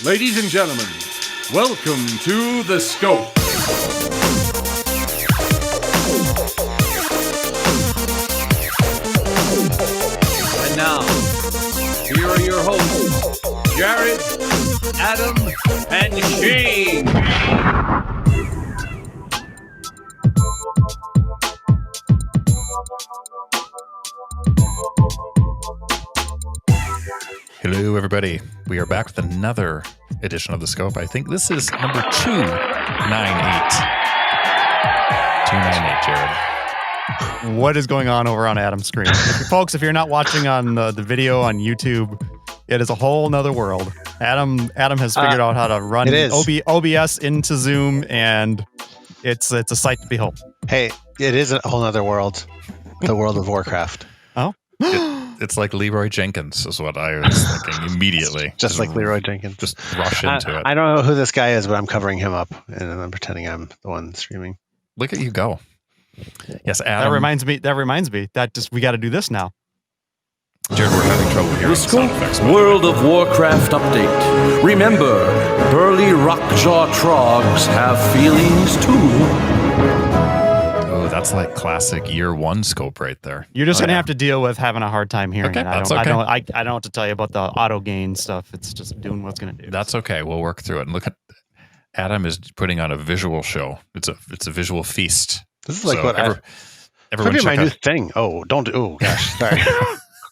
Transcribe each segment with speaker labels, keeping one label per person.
Speaker 1: Ladies and gentlemen, welcome to The Scope. And now, here are your hosts, Jared, Adam, and Shane.
Speaker 2: Hello, everybody. We are back with another edition of The Scope. I think this is number 298. 298, Jared.
Speaker 3: What is going on over on Adam's screen? Folks, if you're not watching on the video on YouTube, it is a whole nother world. Adam has figured out how to run OBS into Zoom, and it's a sight to behold.
Speaker 4: Hey, it is a whole nother world. The world of Warcraft.
Speaker 3: Oh?
Speaker 2: It's like Leroy Jenkins is what I was thinking immediately.
Speaker 4: Just like Leroy Jenkins.
Speaker 2: Just rush into it.
Speaker 4: I don't know who this guy is, but I'm covering him up, and I'm pretending I'm the one streaming.
Speaker 2: Look at you go. Yes, Adam.
Speaker 3: That reminds me. That just we got to do this now.
Speaker 2: Jared, we're having trouble hearing
Speaker 1: The Scope World of Warcraft update. Remember, burly rockjaw trogs have feelings too.
Speaker 2: Oh, that's like classic year one Scope right there.
Speaker 3: You're just gonna have to deal with having a hard time hearing it.
Speaker 2: That's okay.
Speaker 3: I don't know what to tell you about the auto gain stuff. It's just doing what it's gonna do.
Speaker 2: That's okay. We'll work through it. And look at Adam is putting on a visual show. It's a visual feast.
Speaker 4: This is like
Speaker 2: So
Speaker 4: what
Speaker 2: everyone
Speaker 4: maybe my new
Speaker 2: out.
Speaker 4: thing. Oh, don't do. Oh gosh, sorry.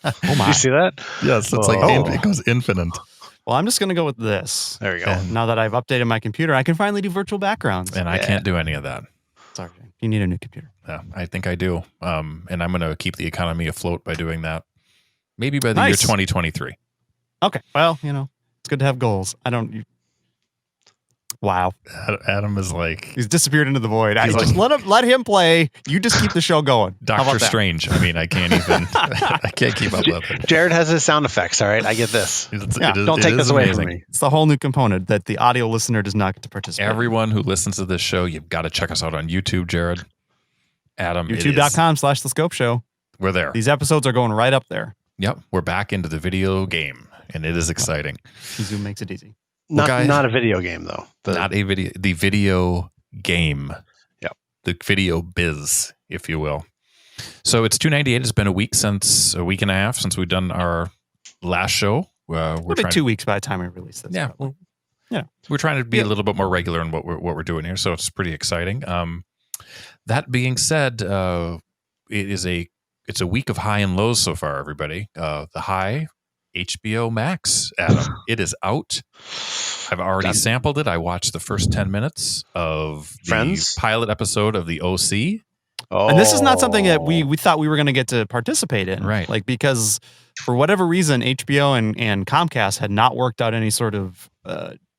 Speaker 3: Oh my!
Speaker 4: Did you see that?
Speaker 2: Yes, it's like it goes infinite.
Speaker 3: Well, I'm just gonna go with this.
Speaker 4: There we go.
Speaker 2: And-
Speaker 3: Now that I've updated my computer, I can finally do virtual backgrounds.
Speaker 2: And I can't do any of that.
Speaker 3: Sorry, you need a new computer.
Speaker 2: Yeah, I think I do. And I'm going to keep the economy afloat by doing that. Maybe by the year 2023.
Speaker 3: Okay. Well, it's good to have goals. Wow.
Speaker 2: Adam is like
Speaker 3: He's disappeared into the void.
Speaker 2: He's
Speaker 3: Just let him play. You just keep the show going. How
Speaker 2: Doctor
Speaker 3: about that?
Speaker 2: Strange. I mean, I can't even. I can't keep up with it.
Speaker 4: Jared has his sound effects. All right, I get this. Don't take this away from me.
Speaker 3: It's the whole new component that the audio listener does not get to participate.
Speaker 2: Everyone who listens to this show, you've got to check us out on YouTube, Jared. Adam,
Speaker 3: YouTube.com/The Scope Show.
Speaker 2: We're there.
Speaker 3: These episodes are going right up there.
Speaker 2: Yep, we're back into the video game, and it is exciting.
Speaker 3: Zoom makes it easy.
Speaker 4: Not a video game though.
Speaker 2: Not a video. The video game.
Speaker 4: Yep.
Speaker 2: The video biz, if you will. So it's 298. It's been a week and a half since we've done our last show.
Speaker 3: We're 2 weeks by the time we release this.
Speaker 2: Yeah.
Speaker 3: Yeah.
Speaker 2: We're trying to be a little bit more regular in what we're doing here, so it's pretty exciting. That being said, it's a week of high and lows so far, everybody. The high, HBO Max, Adam. It is out. I've already sampled it. I watched the first 10 minutes of the
Speaker 4: Friends?
Speaker 2: pilot episode of the OC.
Speaker 4: Oh.
Speaker 3: And this is not something that we thought we were going to get to participate in.
Speaker 2: Right.
Speaker 3: Like, because for whatever reason, HBO and Comcast had not worked out any sort of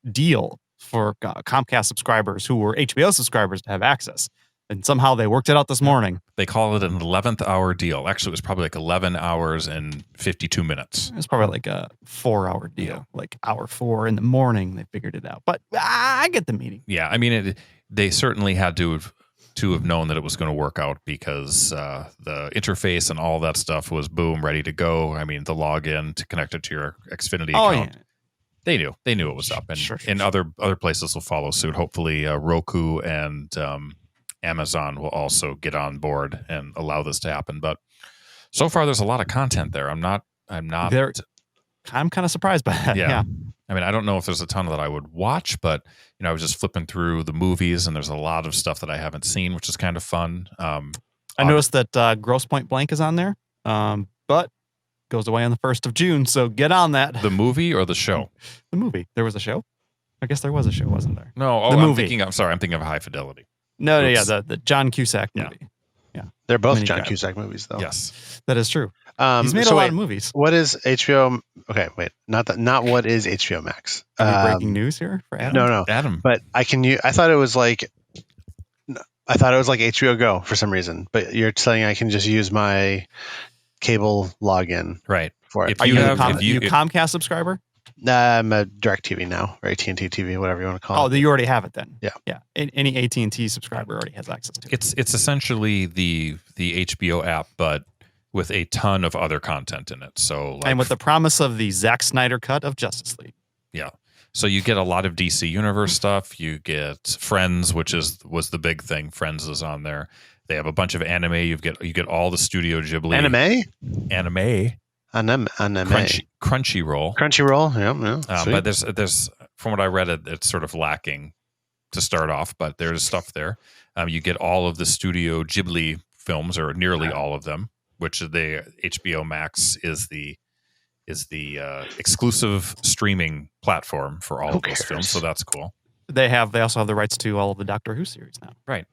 Speaker 3: deal for Comcast subscribers who were HBO subscribers to have access. And somehow they worked it out this morning.
Speaker 2: They call it an 11th hour deal. Actually, it was probably like 11 hours and 52 minutes.
Speaker 3: It was probably like a 4-hour deal, like hour 4 in the morning. They figured it out. But I get the meaning.
Speaker 2: Yeah, I mean, they certainly had to have known that it was going to work out because the interface and all that stuff was boom, ready to go. I mean, the login to connect it to your Xfinity account.
Speaker 3: Yeah.
Speaker 2: They knew it was up, and other places will follow suit. Hopefully, Roku and Amazon will also get on board and allow this to happen. But so far, there's a lot of content there. I'm
Speaker 3: kind of surprised by that. Yeah.
Speaker 2: I mean, I don't know if there's a ton that I would watch, but I was just flipping through the movies, and there's a lot of stuff that I haven't seen, which is kind of fun.
Speaker 3: I noticed that Grosse Point Blank is on there, but goes away on the 1st of June. So get on that.
Speaker 2: The movie or the show?
Speaker 3: The movie. There was a show. I guess there was a show, wasn't there?
Speaker 2: No.
Speaker 3: The movie.
Speaker 2: I'm thinking of High Fidelity.
Speaker 3: No, the John Cusack movie. Yeah.
Speaker 4: They're both John Cusack movies, though.
Speaker 2: Yes,
Speaker 3: that is true. He's made a lot of movies.
Speaker 4: What is HBO? Okay, wait, not what is HBO Max?
Speaker 3: Breaking news here for Adam.
Speaker 4: No,
Speaker 2: Adam.
Speaker 4: But I thought it was like HBO Go for some reason. But you're saying I can just use my cable login,
Speaker 2: right?
Speaker 4: For it.
Speaker 3: Are you a Comcast subscriber?
Speaker 4: I'm a DirecTV now, or AT&T TV, whatever you want to call it.
Speaker 3: Oh, you already have it then.
Speaker 4: Yeah.
Speaker 3: Any AT&T subscriber already has access to it.
Speaker 2: It's essentially the HBO app, but with a ton of other content in it. So,
Speaker 3: and with the promise of the Zack Snyder cut of Justice League.
Speaker 2: Yeah. So you get a lot of DC Universe stuff. You get Friends, which was the big thing. Friends is on there. They have a bunch of anime. You get all the Studio Ghibli anime. Crunchyroll.
Speaker 4: Yeah.
Speaker 2: But there's from what I read, it's sort of lacking to start off. But there's stuff there. You get all of the Studio Ghibli films, or nearly all of them, which the HBO Max is the exclusive streaming platform for all of those films. So that's cool.
Speaker 3: They also have the rights to all of the Doctor Who series now.
Speaker 2: Right.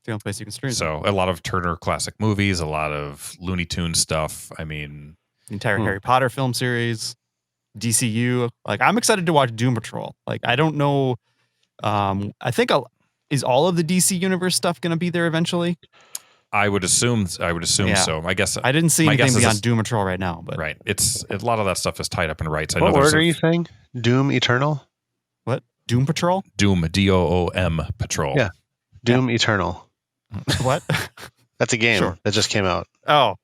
Speaker 3: The only place you can stream.
Speaker 2: So a lot of Turner Classic Movies, a lot of Looney Tunes stuff. I mean,
Speaker 3: the entire Harry Potter film series, DCU. Like, I'm excited to watch Doom Patrol. Like, I don't know. I think is all of the DC Universe stuff going to be there eventually?
Speaker 2: I would assume so. I guess
Speaker 3: I didn't see anything beyond Doom Patrol right now, but
Speaker 2: right. It's a lot of that stuff is tied up in rights.
Speaker 4: What word are you saying? Doom Eternal?
Speaker 3: What? Doom Patrol?
Speaker 2: Doom, DOOM Patrol.
Speaker 4: Yeah. Doom Eternal.
Speaker 3: What?
Speaker 4: That's a game that just came out.
Speaker 3: Oh.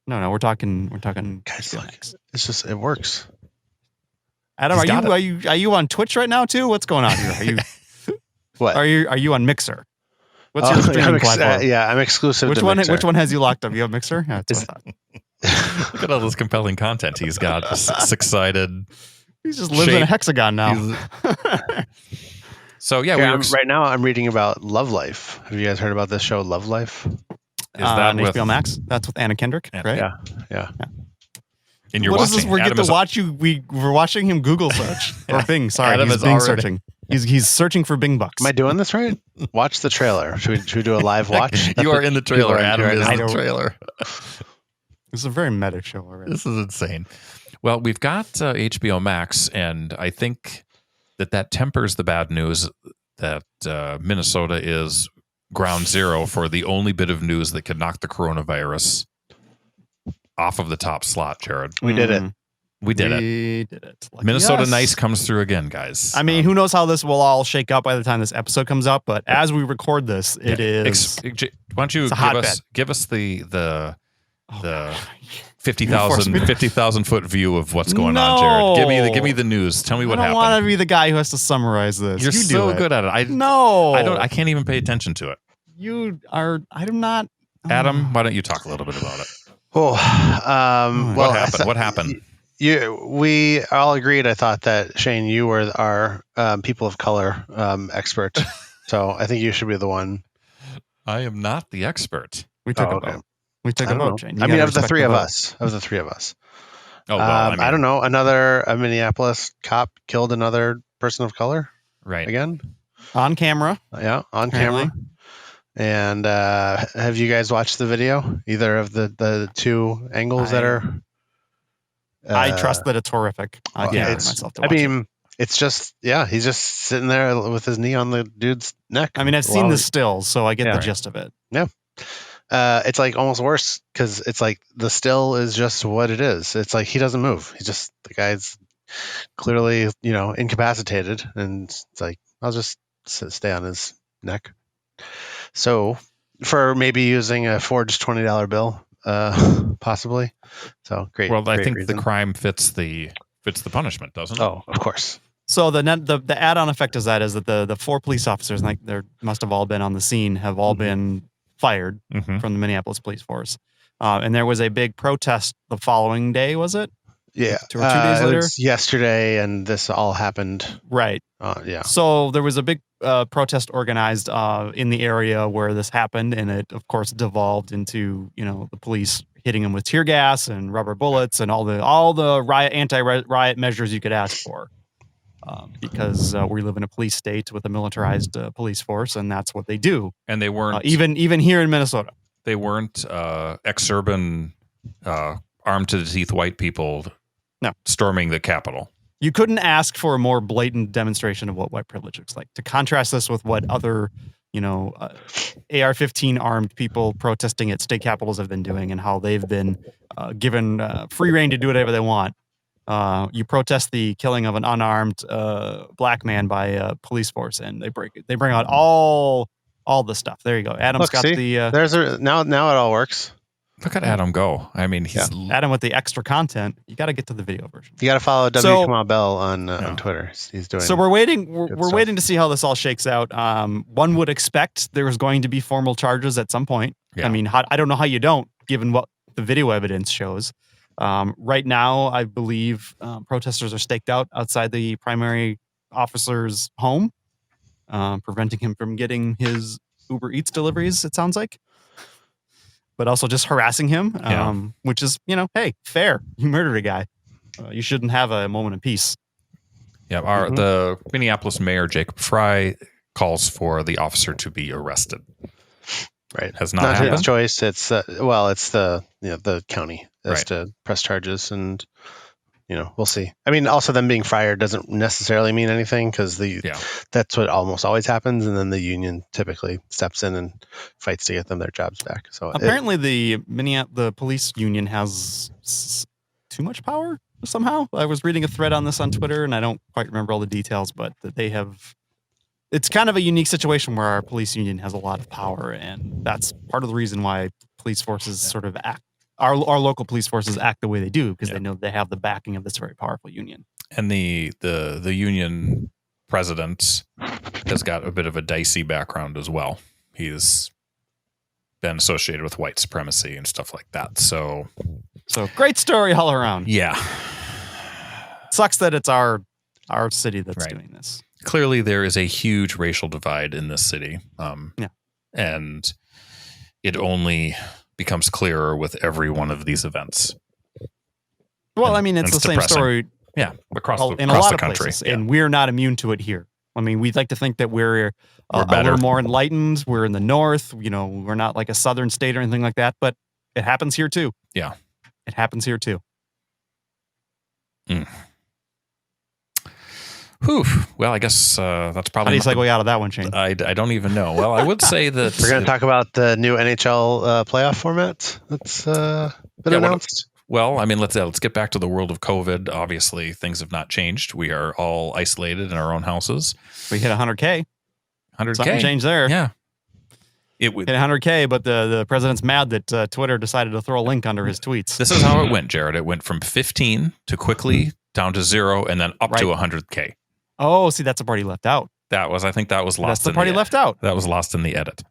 Speaker 3: No, we're talking
Speaker 4: Guys, look, it's just it works.
Speaker 3: Adam, are you on Twitch right now too? What's going on here? Are you
Speaker 4: what?
Speaker 3: Are you on Mixer? What's your streaming platform?
Speaker 4: I'm exclusive
Speaker 3: which
Speaker 4: to
Speaker 3: one
Speaker 4: Mixer.
Speaker 3: Which one has you locked up? You have Mixer? Yeah, that's what I thought.
Speaker 2: Look at all this compelling content he's got. Six-sided.
Speaker 3: He just lives in a hexagon now.
Speaker 2: So yeah,
Speaker 4: right now I'm reading about Love Life. Have you guys heard about this show, Love Life?
Speaker 2: Is that
Speaker 3: on HBO Max? That's with Anna Kendrick, right?
Speaker 4: Yeah.
Speaker 2: And you're
Speaker 3: what
Speaker 2: watching.
Speaker 3: Is this? We get to watch you. We're watching him Google search or Bing. Sorry,
Speaker 2: Adam
Speaker 3: he's
Speaker 2: is
Speaker 3: Bing
Speaker 2: already
Speaker 3: searching. He's searching for Bing bucks.
Speaker 4: Am I doing this right? Watch the trailer. Should we do a live watch?
Speaker 2: You are in the trailer. Adam is in the trailer.
Speaker 3: This is a very meta show already.
Speaker 2: This is insane. Well, we've got HBO Max, and I think that tempers the bad news that Minnesota is ground zero for the only bit of news that could knock the coronavirus off of the top slot, Jared.
Speaker 4: We did it.
Speaker 2: We did it. Lucky Minnesota us. Nice comes through again, guys.
Speaker 3: I mean, who knows how this will all shake up by the time this episode comes up, but as we record this, it is.
Speaker 2: Why don't you give us the 50,000 foot view of what's going on, Jared? Give me the news. Tell me what happened.
Speaker 3: I don't want to be the guy who has to summarize this.
Speaker 2: You're so good at it. I can't even pay attention to it.
Speaker 3: You are. I'm not.
Speaker 2: Adam, why don't you talk a little bit about it?
Speaker 4: What
Speaker 2: happened? What happened?
Speaker 4: We all agreed. I thought that Shane, you were our people of color expert, so I think you should be the one.
Speaker 2: I am not the expert.
Speaker 3: We took a vote. We took a vote, Shane.
Speaker 4: I mean, of the three of us. Oh, well, I don't know. A Minneapolis cop killed another person of color.
Speaker 2: Right.
Speaker 4: Again.
Speaker 3: On camera.
Speaker 4: Yeah, on camera. And have you guys watched the video? Either of the two angles that are.
Speaker 3: I trust that it's horrific. I can't bring myself to watch it.
Speaker 4: It's just, he's just sitting there with his knee on the dude's neck.
Speaker 3: I mean, I've seen the stills, so I get the gist of it.
Speaker 4: Yeah. It's like almost worse because it's like the still is just what it is. It's like he doesn't move. The guy's clearly, incapacitated, and it's like I'll just stay on his neck. So for maybe using a forged $20 bill, possibly. So great.
Speaker 2: Well, I think the crime fits the punishment, doesn't it?
Speaker 4: Oh, of course.
Speaker 3: So the add-on effect is that the four police officers, like they must have all been on the scene, have all been fired from the Minneapolis police force. And there was a big protest the following day, was it?
Speaker 4: Yeah.
Speaker 3: 2 or 2 days later?
Speaker 4: It was yesterday, and this all happened.
Speaker 3: Right.
Speaker 4: Yeah.
Speaker 3: So there was a big protest organized in the area where this happened, and it, of course, devolved into, the police hitting them with tear gas and rubber bullets and all the anti-riot measures you could ask for. Because we live in a police state with a militarized police force, and that's what they do.
Speaker 2: And they weren't
Speaker 3: even here in Minnesota.
Speaker 2: They weren't exurban, armed to the teeth white people storming the Capitol.
Speaker 3: You couldn't ask for a more blatant demonstration of what white privilege looks like. To contrast this with what other, AR-15 armed people protesting at state capitals have been doing, and how they've been given free reign to do whatever they want. You protest the killing of an unarmed black man by a police force, and they bring out all the stuff. There you go. Adam's got the.
Speaker 4: Now it all works.
Speaker 2: Look at Adam go. I mean, he's
Speaker 3: Adam with the extra content. You got to get to the video version.
Speaker 4: You got to follow W. Kamal Bell on Twitter. He's doing.
Speaker 3: So we're waiting. We're waiting to see how this all shakes out. One would expect there was going to be formal charges at some point.
Speaker 2: Yeah.
Speaker 3: I mean, I don't know how you don't, given what the video evidence shows. Right now, I believe protesters are staked out outside the primary officer's home, preventing him from getting his Uber Eats deliveries, it sounds like. But also just harassing him, which is, hey, fair. You murdered a guy. You shouldn't have a moment of peace.
Speaker 2: Yeah, the Minneapolis mayor, Jacob Fry, calls for the officer to be arrested.
Speaker 4: Right.
Speaker 2: Has not happened.
Speaker 4: His choice. It's it's the county has to press charges, and we'll see. I mean, also them being fired doesn't necessarily mean anything because that's what almost always happens, and then the union typically steps in and fights to get them their jobs back. So
Speaker 3: apparently, the police union has too much power somehow. I was reading a thread on this on Twitter, and I don't quite remember all the details, but that they have. It's kind of a unique situation where our police union has a lot of power, and that's part of the reason why police forces sort of act. Our local police forces act the way they do because they know they have the backing of this very powerful union.
Speaker 2: And the union president has got a bit of a dicey background as well. He's been associated with white supremacy and stuff like that. So
Speaker 3: great story all around.
Speaker 2: Yeah.
Speaker 3: Sucks that it's our city that's doing this.
Speaker 2: Clearly, there is a huge racial divide in this city. And it only becomes clearer with every one of these events.
Speaker 3: Well, I mean, it's the same story.
Speaker 2: Yeah, across
Speaker 3: a lot
Speaker 2: the
Speaker 3: of
Speaker 2: country.
Speaker 3: Places, and we're not immune to it here. I mean, we'd like to think that we're a little more enlightened. We're in the north. We're not like a southern state or anything like that. But it happens here too.
Speaker 2: Yeah,
Speaker 3: it happens here too.
Speaker 2: Whew. Well, I guess that's probably.
Speaker 3: How do you segue out of that one, Shane?
Speaker 2: I don't even know. Well, I would say that
Speaker 4: we're going to talk about the new NHL playoff format that's been announced.
Speaker 2: Well, I mean, let's get back to the world of COVID. Obviously, things have not changed. We are all isolated in our own houses.
Speaker 3: We hit 100K.
Speaker 2: 100K.
Speaker 3: Something changed there.
Speaker 2: Yeah.
Speaker 3: It hit 100K, but the president's mad that Twitter decided to throw a link under his tweets.
Speaker 2: This is how it went, Jared. It went from 15 to quickly down to 0 and then up to 100K.
Speaker 3: Oh, see, that's the part he left out.
Speaker 2: I think that was lost.
Speaker 3: That's the part he left out.
Speaker 2: That was lost in the edit.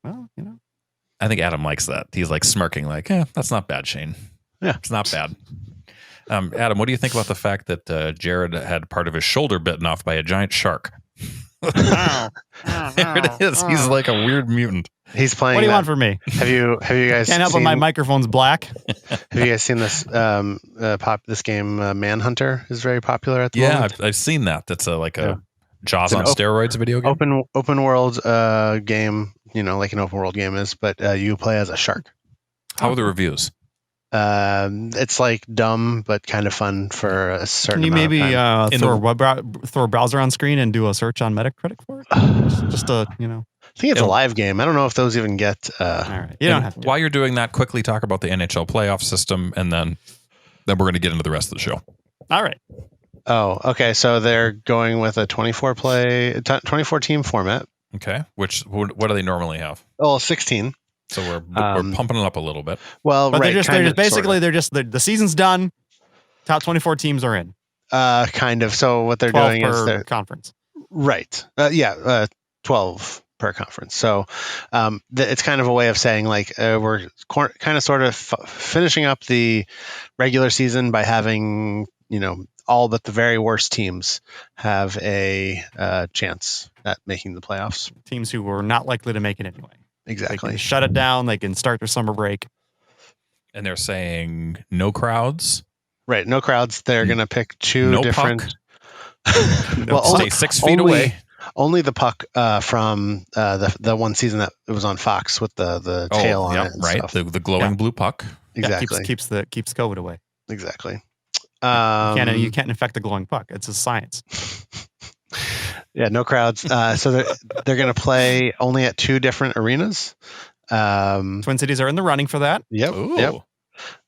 Speaker 3: Well,
Speaker 2: I think Adam likes that. He's like smirking, like, that's not bad, Shane.
Speaker 4: Yeah,
Speaker 2: it's not bad. Adam, what do you think about the fact that Jared had part of his shoulder bitten off by a giant shark? There it is. He's like a weird mutant.
Speaker 4: He's playing.
Speaker 3: What do you want from me?
Speaker 4: Have you guys
Speaker 3: can't help but my microphone's black?
Speaker 4: Have you guys seen this this game Manhunter is very popular at the moment?
Speaker 2: Yeah, I've seen that. That's like a Jaws on steroids video game.
Speaker 4: Open world game, like an open world game is, but you play as a shark.
Speaker 2: How are the reviews?
Speaker 4: It's like dumb but kind of fun for a certain.
Speaker 3: Can you maybe throw a browser on screen and do a search on Metacritic for it? Just
Speaker 4: I think it's a live game. I don't know if those even get.
Speaker 3: All right. You don't have to.
Speaker 2: While you're doing that, quickly talk about the NHL playoff system, and then we're going to get into the rest of the show.
Speaker 3: All right.
Speaker 4: Oh, okay. So they're going with a 24 team format.
Speaker 2: Okay. What do they normally have?
Speaker 4: Oh, 16.
Speaker 2: So we're pumping it up a little bit.
Speaker 4: Well,
Speaker 3: but they're just the season's done. Top 24 teams are in.
Speaker 4: Kind of. So what they're doing is they're
Speaker 3: conference.
Speaker 4: Right. 12 per conference. So it's kind of a way of saying like we're kind of sort of finishing up the regular season by having all but the very worst teams have a chance at making the playoffs.
Speaker 3: Teams who were not likely to make it anyway.
Speaker 4: Exactly.
Speaker 3: They can shut it down. They can start their summer break.
Speaker 2: And they're saying no crowds.
Speaker 4: Right. No crowds. They're going to pick two different.
Speaker 2: Well, stay 6 feet away.
Speaker 4: Only the puck from the one season that it was on Fox with the tail on it.
Speaker 2: Right.
Speaker 4: Stuff.
Speaker 2: The glowing blue puck.
Speaker 4: Exactly.
Speaker 3: Keeps COVID away.
Speaker 4: Exactly.
Speaker 3: You can't infect the glowing puck. It's a science.
Speaker 4: Yeah, no crowds. So they're going to play only at two different arenas.
Speaker 3: Twin Cities are in the running for that.
Speaker 4: Yep.
Speaker 2: Ooh.
Speaker 4: Yep.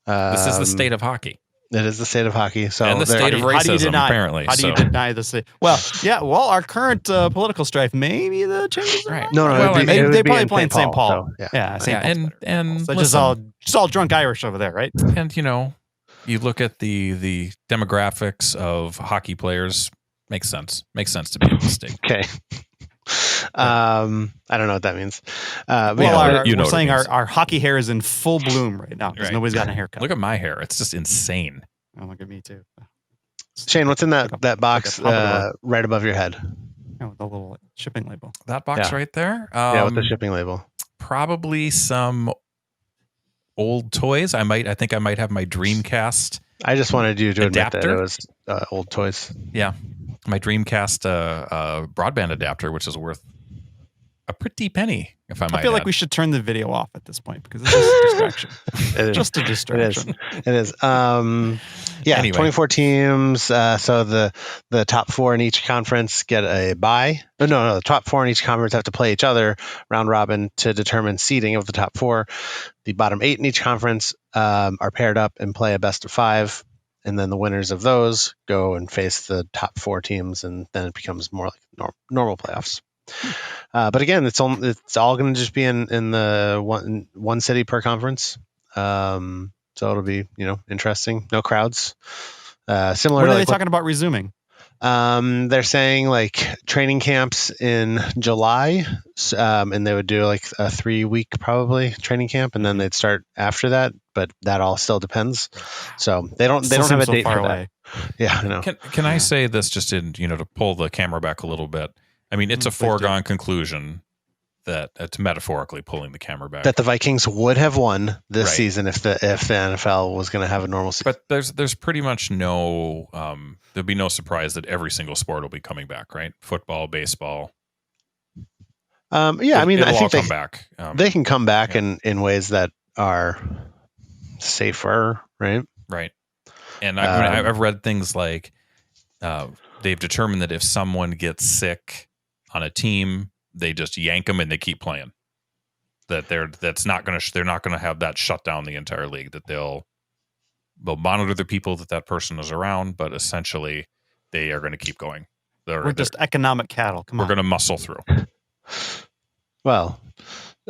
Speaker 2: This is the state of hockey.
Speaker 4: It is the state of hockey. So
Speaker 2: and the state of racism, apparently.
Speaker 3: How do you deny the state? Well, yeah. Well, our current political strife, maybe the changes.
Speaker 2: Right.
Speaker 4: No,
Speaker 2: Well,
Speaker 3: they probably play in St. Paul.
Speaker 4: So, yeah.
Speaker 3: St. Paul's
Speaker 2: and
Speaker 3: so
Speaker 2: listen,
Speaker 3: just all drunk Irish over there, right?
Speaker 2: And you look at the demographics of hockey players. Makes sense to be in the state.
Speaker 4: Okay. I don't know what that means.
Speaker 3: We're saying our hockey hair is in full bloom right now because nobody's gotten a haircut.
Speaker 2: Look at my hair; it's just insane.
Speaker 3: Oh, look at me too.
Speaker 4: Shane, what's in that box right above your head?
Speaker 3: Oh, the little shipping label.
Speaker 2: That box right there.
Speaker 4: With the shipping label.
Speaker 2: Probably some old toys. I think I might have my Dreamcast.
Speaker 4: I just wanted you to
Speaker 2: adapter.
Speaker 4: admit that it was old toys.
Speaker 2: Yeah. My Dreamcast broadband adapter, which is worth a pretty penny, if I might
Speaker 3: I feel like we should turn the video off at this point because it's just a distraction. Just a distraction.
Speaker 4: It is. Anyway. 24 teams. So the top 4 in each conference get a bye. No. The top 4 in each conference have to play each other round robin to determine seeding of the top 4. The bottom 8 in each conference are paired up and play a best of 5. And then the winners of those go and face the top 4 teams, and then it becomes more like normal playoffs. But again, it's all going to just be in the one city per conference. So it'll be interesting. No crowds. Similar.
Speaker 3: What are they talking about resuming?
Speaker 4: They're saying like training camps in July, and they would do like a 3-week probably training camp, and then they'd start after that. But that all still depends. So they don't have a date for that. Yeah, I know.
Speaker 2: Can I say this just in to pull the camera back a little bit? I mean, it's a foregone conclusion that it's metaphorically pulling the camera back.
Speaker 4: That the Vikings would have won this season if the NFL was going to have a normal season.
Speaker 2: But there's pretty much no there'll be no surprise that every single sport will be coming back, right? Football, baseball.
Speaker 4: I mean, I think
Speaker 2: come back.
Speaker 4: They can come back in ways that are safer, right?
Speaker 2: Right. And I've read things like they've determined that if someone gets sick on a team, they just yank them and they keep playing. They're not going to have that shut down the entire league. That they'll monitor the people that person is around, but essentially they are going to keep going.
Speaker 3: We're just economic cattle.
Speaker 2: We're going to muscle through.
Speaker 4: Well,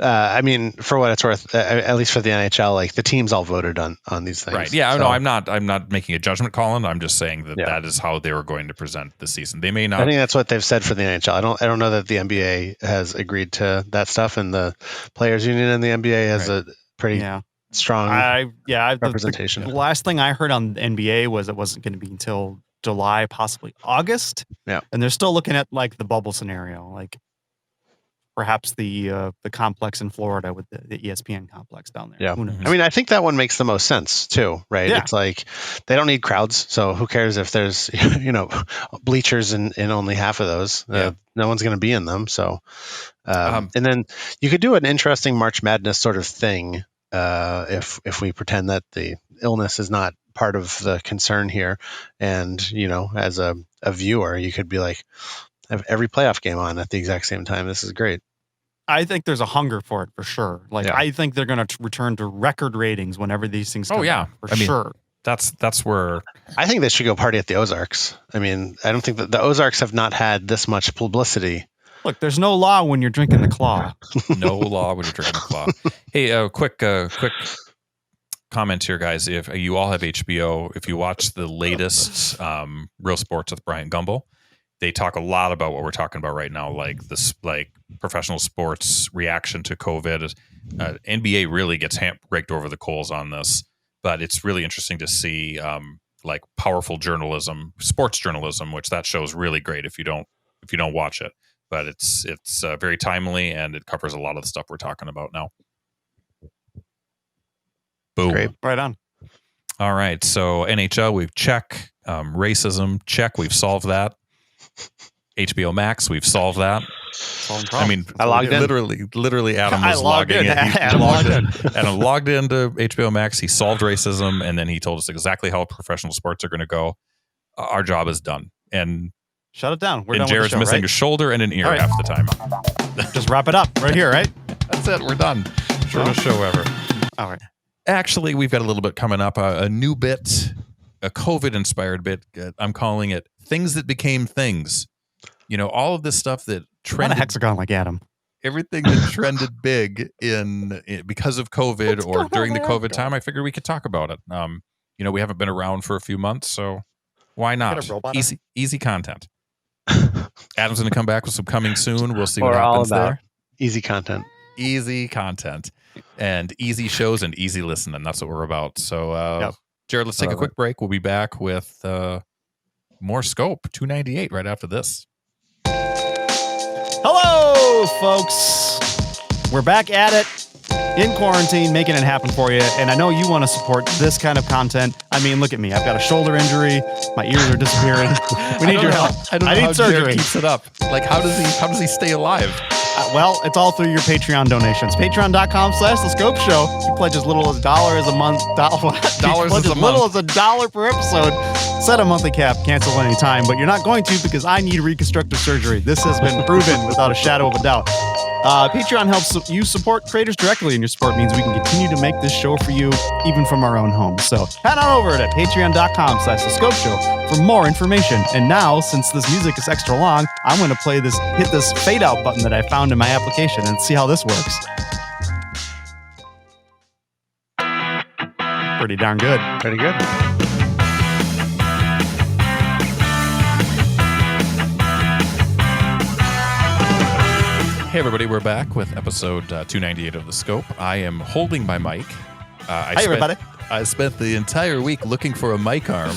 Speaker 4: I mean, for what it's worth, at least for the NHL, like the teams all voted on these things.
Speaker 2: Right. Yeah. So, no, I'm not making a judgment call, and I'm just saying that is how they were going to present the season. They may not.
Speaker 4: I think that's what they've said for the NHL. I don't know that the NBA has agreed to that stuff, and the players union in the NBA has a pretty strong representation.
Speaker 3: The last thing I heard on the NBA was it wasn't going to be until July, possibly August.
Speaker 4: Yeah.
Speaker 3: And they're still looking at like the bubble scenario, like perhaps the complex in Florida with the ESPN complex down there.
Speaker 4: Yeah. I mean, I think that one makes the most sense too, right? Yeah. It's like they don't need crowds. So who cares if there's, bleachers in only half of those? No one's going to be in them. So, and then you could do an interesting March Madness sort of thing if we pretend that the illness is not part of the concern here. And, as a viewer, you could be like, have every playoff game on at the exact same time. This is great.
Speaker 3: I think there's a hunger for it for sure. I think they're going to return to record ratings whenever these things come out, for sure.
Speaker 2: That's where
Speaker 4: I think they should go party at the Ozarks. I mean, I don't think that the Ozarks have not had this much publicity.
Speaker 3: Look, there's no law when you're drinking the claw.
Speaker 2: No law when you're drinking the claw. Hey, quick comment here, guys. If you all have HBO, if you watch the latest Real Sports with Brian Gumbel, they talk a lot about what we're talking about right now, like this, like professional sports reaction to COVID. NBA really gets raked over the coals on this, but it's really interesting to see like powerful journalism, sports journalism, which that show's really great if you don't watch it. But it's very timely and it covers a lot of the stuff we're talking about now. Boom!
Speaker 4: Great.
Speaker 3: Right on.
Speaker 2: All right, so NHL, we've checked. Racism, check. We've solved that. HBO Max, we've solved that. I mean,
Speaker 4: I logged in.
Speaker 2: Literally, Adam was logging in. Adam logged into HBO Max. He solved racism, and then he told us exactly how professional sports are going to go. Our job is done. And
Speaker 3: shut it down. We're
Speaker 2: done.
Speaker 3: And
Speaker 2: Jared's
Speaker 3: with the show,
Speaker 2: missing a shoulder and an ear half the time.
Speaker 3: Just wrap it up right here, right?
Speaker 2: That's it. We're done. Shortest show ever.
Speaker 3: All right.
Speaker 2: Actually, we've got a little bit coming up. A new bit a COVID-inspired bit. I'm calling it Things That Became Things. All of this stuff that trended.
Speaker 3: Not a hexagon like Adam.
Speaker 2: Everything that trended big in because of COVID or during the COVID time, I figured we could talk about it. We haven't been around for a few months, so why not? Easy content. Adam's going to come back with some coming soon. We'll see what happens there.
Speaker 4: Easy content.
Speaker 2: Easy content. And easy shows and easy listening. That's what we're about. So, Jared, let's take a quick break. We'll be back with more Scope 298 right after this.
Speaker 3: Hello, folks. We're back at it in quarantine, making it happen for you. And I know you want to support this kind of content. I mean, look at me. I've got a shoulder injury. My ears are disappearing. We need your help.
Speaker 2: I need surgery. Jared keeps it up. Like, how does he stay alive?
Speaker 3: Well, it's all through your Patreon donations. Patreon.com/The Scope Show. You pledge as little as $1 a month. Little as $1 per episode. Set a monthly cap. Cancel anytime. But you're not going to because I need reconstructive surgery. This has been proven without a shadow of a doubt. Patreon helps you support creators directly, and your support means we can continue to make this show for you, even from our own homes. So head on over to patreon.com/The Scope Show for more information. And now, since this music is extra long, I'm going to hit this fade out button that I found in my application and see how this works. Pretty darn good.
Speaker 4: Pretty good.
Speaker 2: Hey everybody, we're back with episode 298 of The Scope. I am holding my mic.
Speaker 3: Everybody.
Speaker 2: I spent the entire week looking for a mic arm.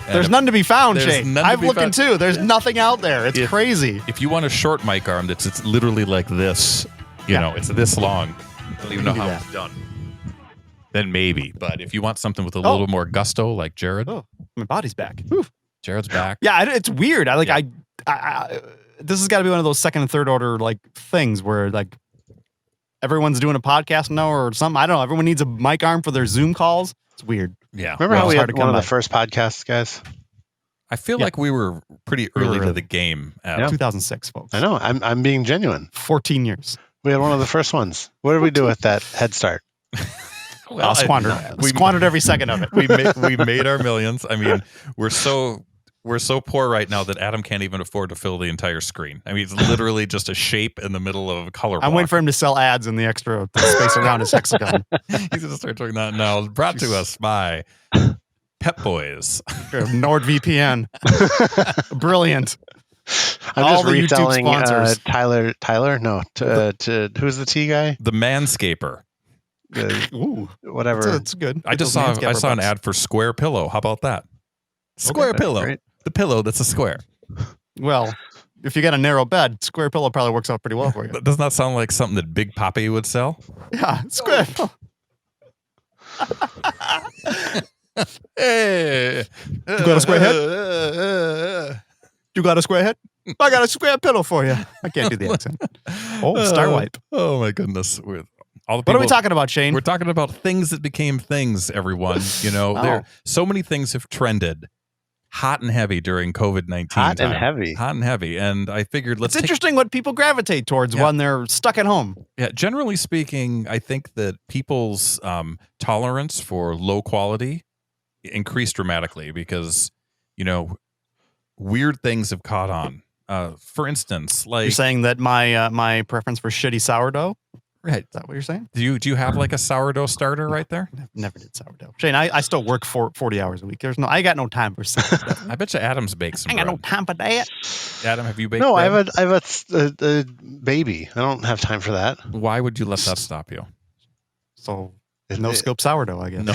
Speaker 3: There's none to be found, Shane. I'm looking too. There's nothing out there. It's crazy.
Speaker 2: If you want a short mic arm it's literally like this, it's this long. I don't even know how it's done. Then maybe. But if you want something with a little more gusto, like Jared.
Speaker 3: Oh, my body's back. Whew.
Speaker 2: Jared's back.
Speaker 3: Yeah, it's weird. This has got to be one of those second and third order things where everyone's doing a podcast now or something. I don't know. Everyone needs a mic arm for their Zoom calls. It's weird.
Speaker 2: Yeah.
Speaker 4: Remember how we had one of the first podcasts, guys?
Speaker 2: I feel like we were pretty early to the game.
Speaker 3: 2006, folks.
Speaker 4: I know. I'm being genuine.
Speaker 3: 14 years.
Speaker 4: We had one of the first ones. What did we do with that head start?
Speaker 3: Well, squandered every second of it.
Speaker 2: we made our millions. I mean, we're so poor right now that Adam can't even afford to fill the entire screen. I mean, it's literally just a shape in the middle of a color block.
Speaker 3: I'm waiting for him to sell ads in the extra space around his hexagon.
Speaker 2: He's going to start doing that now. Brought to us by Pep Boys.
Speaker 3: NordVPN. Brilliant.
Speaker 4: I'm
Speaker 3: all
Speaker 4: just
Speaker 3: the
Speaker 4: retelling
Speaker 3: YouTube sponsors.
Speaker 4: Tyler. No, to who's the T guy?
Speaker 2: The Manscaper.
Speaker 3: Ooh,
Speaker 4: whatever.
Speaker 3: It's good.
Speaker 2: I saw an ad for Square Pillow. How about that? Square Pillow. Great. The pillow that's a square.
Speaker 3: Well, if you got a narrow bed, Square Pillow probably works out pretty well for you.
Speaker 2: That doesn't that sound like something that Big Papi would sell?
Speaker 3: Yeah, Square Pillow.
Speaker 2: Hey,
Speaker 3: you got a square head? You got a square head? I got a square pillow for you. I can't do the accent. Oh, Star Wipe.
Speaker 2: Oh my goodness. What
Speaker 3: are we talking about, Shane?
Speaker 2: We're talking about things that became things, everyone. There so many things have trended hot and heavy during COVID-19.
Speaker 4: Hot and heavy.
Speaker 2: And I figured
Speaker 3: it's interesting what people gravitate towards when they're stuck at home.
Speaker 2: Yeah. Generally speaking, I think that people's tolerance for low quality increased dramatically because, weird things have caught on. For instance, like
Speaker 3: you're saying that my preference for shitty sourdough.
Speaker 2: Right.
Speaker 3: Is that what you're saying?
Speaker 2: Do you have like a sourdough starter right there?
Speaker 3: Never did sourdough. Shane, I still work 40 hours a week. I got no time for sourdough.
Speaker 2: I bet you Adam's baked some
Speaker 3: I got no time for that.
Speaker 2: Adam, have you baked
Speaker 4: No,
Speaker 2: bread?
Speaker 4: I have a baby. I don't have time for that.
Speaker 2: Why would you let that stop you?
Speaker 3: So no scope sourdough, I guess.
Speaker 2: No.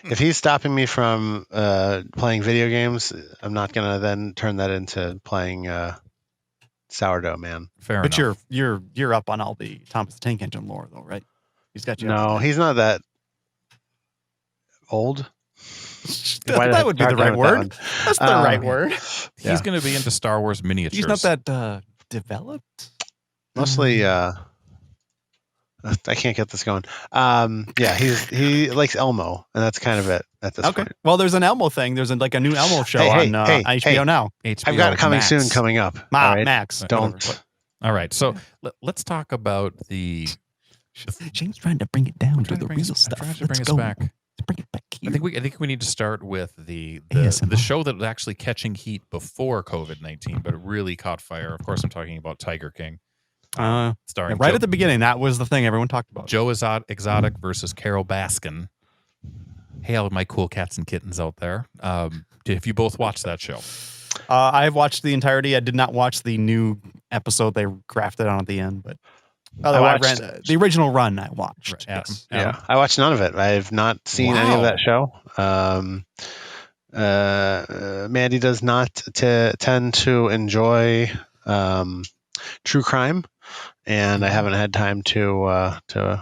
Speaker 4: If he's stopping me from playing video games, I'm not gonna then turn that into playing sourdough man.
Speaker 2: Fair
Speaker 3: enough.
Speaker 2: But
Speaker 3: you're up on all the Thomas the Tank Engine lore though, right? He's got you.
Speaker 4: No, he's not that old.
Speaker 3: That would be the right word. That's the right word.
Speaker 2: He's going to be into Star Wars miniatures.
Speaker 3: He's not that developed.
Speaker 4: Mostly, I can't get this going. He likes Elmo, and that's kind of it at this point.
Speaker 3: Well, there's an Elmo thing. There's a new Elmo show on HBO now.
Speaker 4: I've got it coming soon, coming up.
Speaker 3: Max.
Speaker 2: Don't. All right. So let's talk about the.
Speaker 3: Shane's trying to bring it down to the real stuff.
Speaker 2: I'm trying to bring us back.
Speaker 3: Bring it back.
Speaker 2: I think we need to start with the
Speaker 3: ASMR.
Speaker 2: show that was actually catching heat before COVID-19, but it really caught fire. Of course, I'm talking about Tiger King, starring
Speaker 3: right at the beginning. That was the thing everyone talked about.
Speaker 2: Joe Exotic versus Carol Baskin. Hey, all my cool cats and kittens out there. Have you both watched that show?
Speaker 3: I've watched the entirety. I did not watch the new episode they grafted on at the end, but I ran the original run. I watched.
Speaker 2: Right,
Speaker 3: Yes.
Speaker 4: Yeah, I watched none of it. I've not seen any of that show. Mandy does not tend to enjoy true crime, and I haven't had time to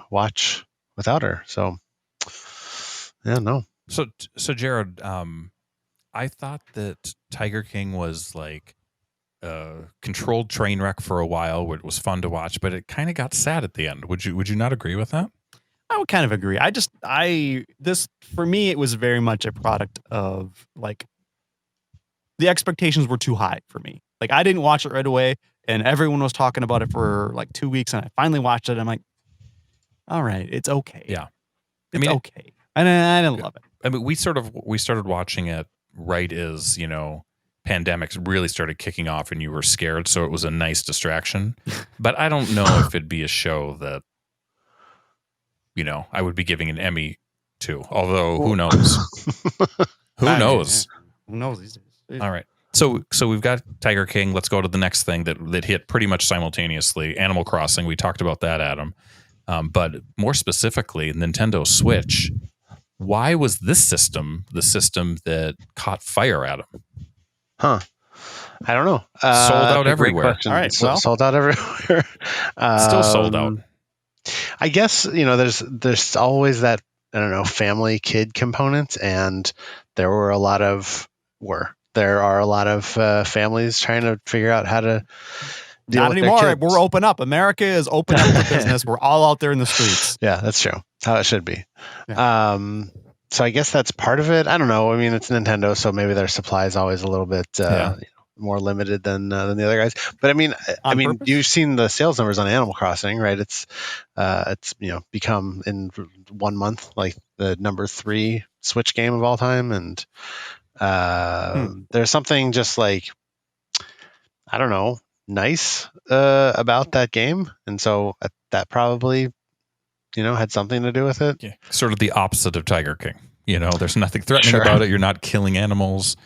Speaker 4: watch without her. So, yeah, no.
Speaker 2: So Jared, I thought that Tiger King was like a controlled train wreck for a while, where it was fun to watch, but it kind of got sad at the end. Would you not agree with that?
Speaker 3: I would kind of agree. For me, it was very much a product of like the expectations were too high for me. Like I didn't watch it right away, and everyone was talking about it for like 2 weeks, and I finally watched it. And I'm like, all right, it's okay.
Speaker 2: Yeah,
Speaker 3: it's okay. I didn't love it.
Speaker 2: I mean, we started watching it right as pandemics really started kicking off, and you were scared, so it was a nice distraction. But I don't know if it'd be a show that I would be giving an Emmy to. Although, who knows? Who knows?
Speaker 3: Who knows these days?
Speaker 2: All right. So we've got Tiger King. Let's go to the next thing that hit pretty much simultaneously. Animal Crossing. We talked about that, Adam. But more specifically, Nintendo Switch. Why was this system the system that caught fire, Adam?
Speaker 4: Huh. I don't know.
Speaker 2: Sold out everywhere.
Speaker 4: All right. Sold out everywhere.
Speaker 2: Still sold out.
Speaker 4: I guess, there's always that, I don't know, family kid component. And there are a lot of families trying to figure out how to deal
Speaker 3: Not
Speaker 4: with
Speaker 3: anymore.
Speaker 4: their kids.
Speaker 3: We're open up. America is open up for business. We're all out there in the streets.
Speaker 4: Yeah, that's true. How it should be.
Speaker 3: Yeah.
Speaker 4: So I guess that's part of it. I don't know. I mean, it's Nintendo, so maybe their supply is always a little bit more limited than the other guys. But I mean,
Speaker 3: purpose?
Speaker 4: you've seen the sales numbers on Animal Crossing, right? It's become in 1 month like the number 3 Switch game of all time, and there's something just like, I don't know, nice about that game, and so that probably had something to do with it.
Speaker 2: Yeah. Sort of the opposite of Tiger King. There's nothing threatening about it. You're not killing animals.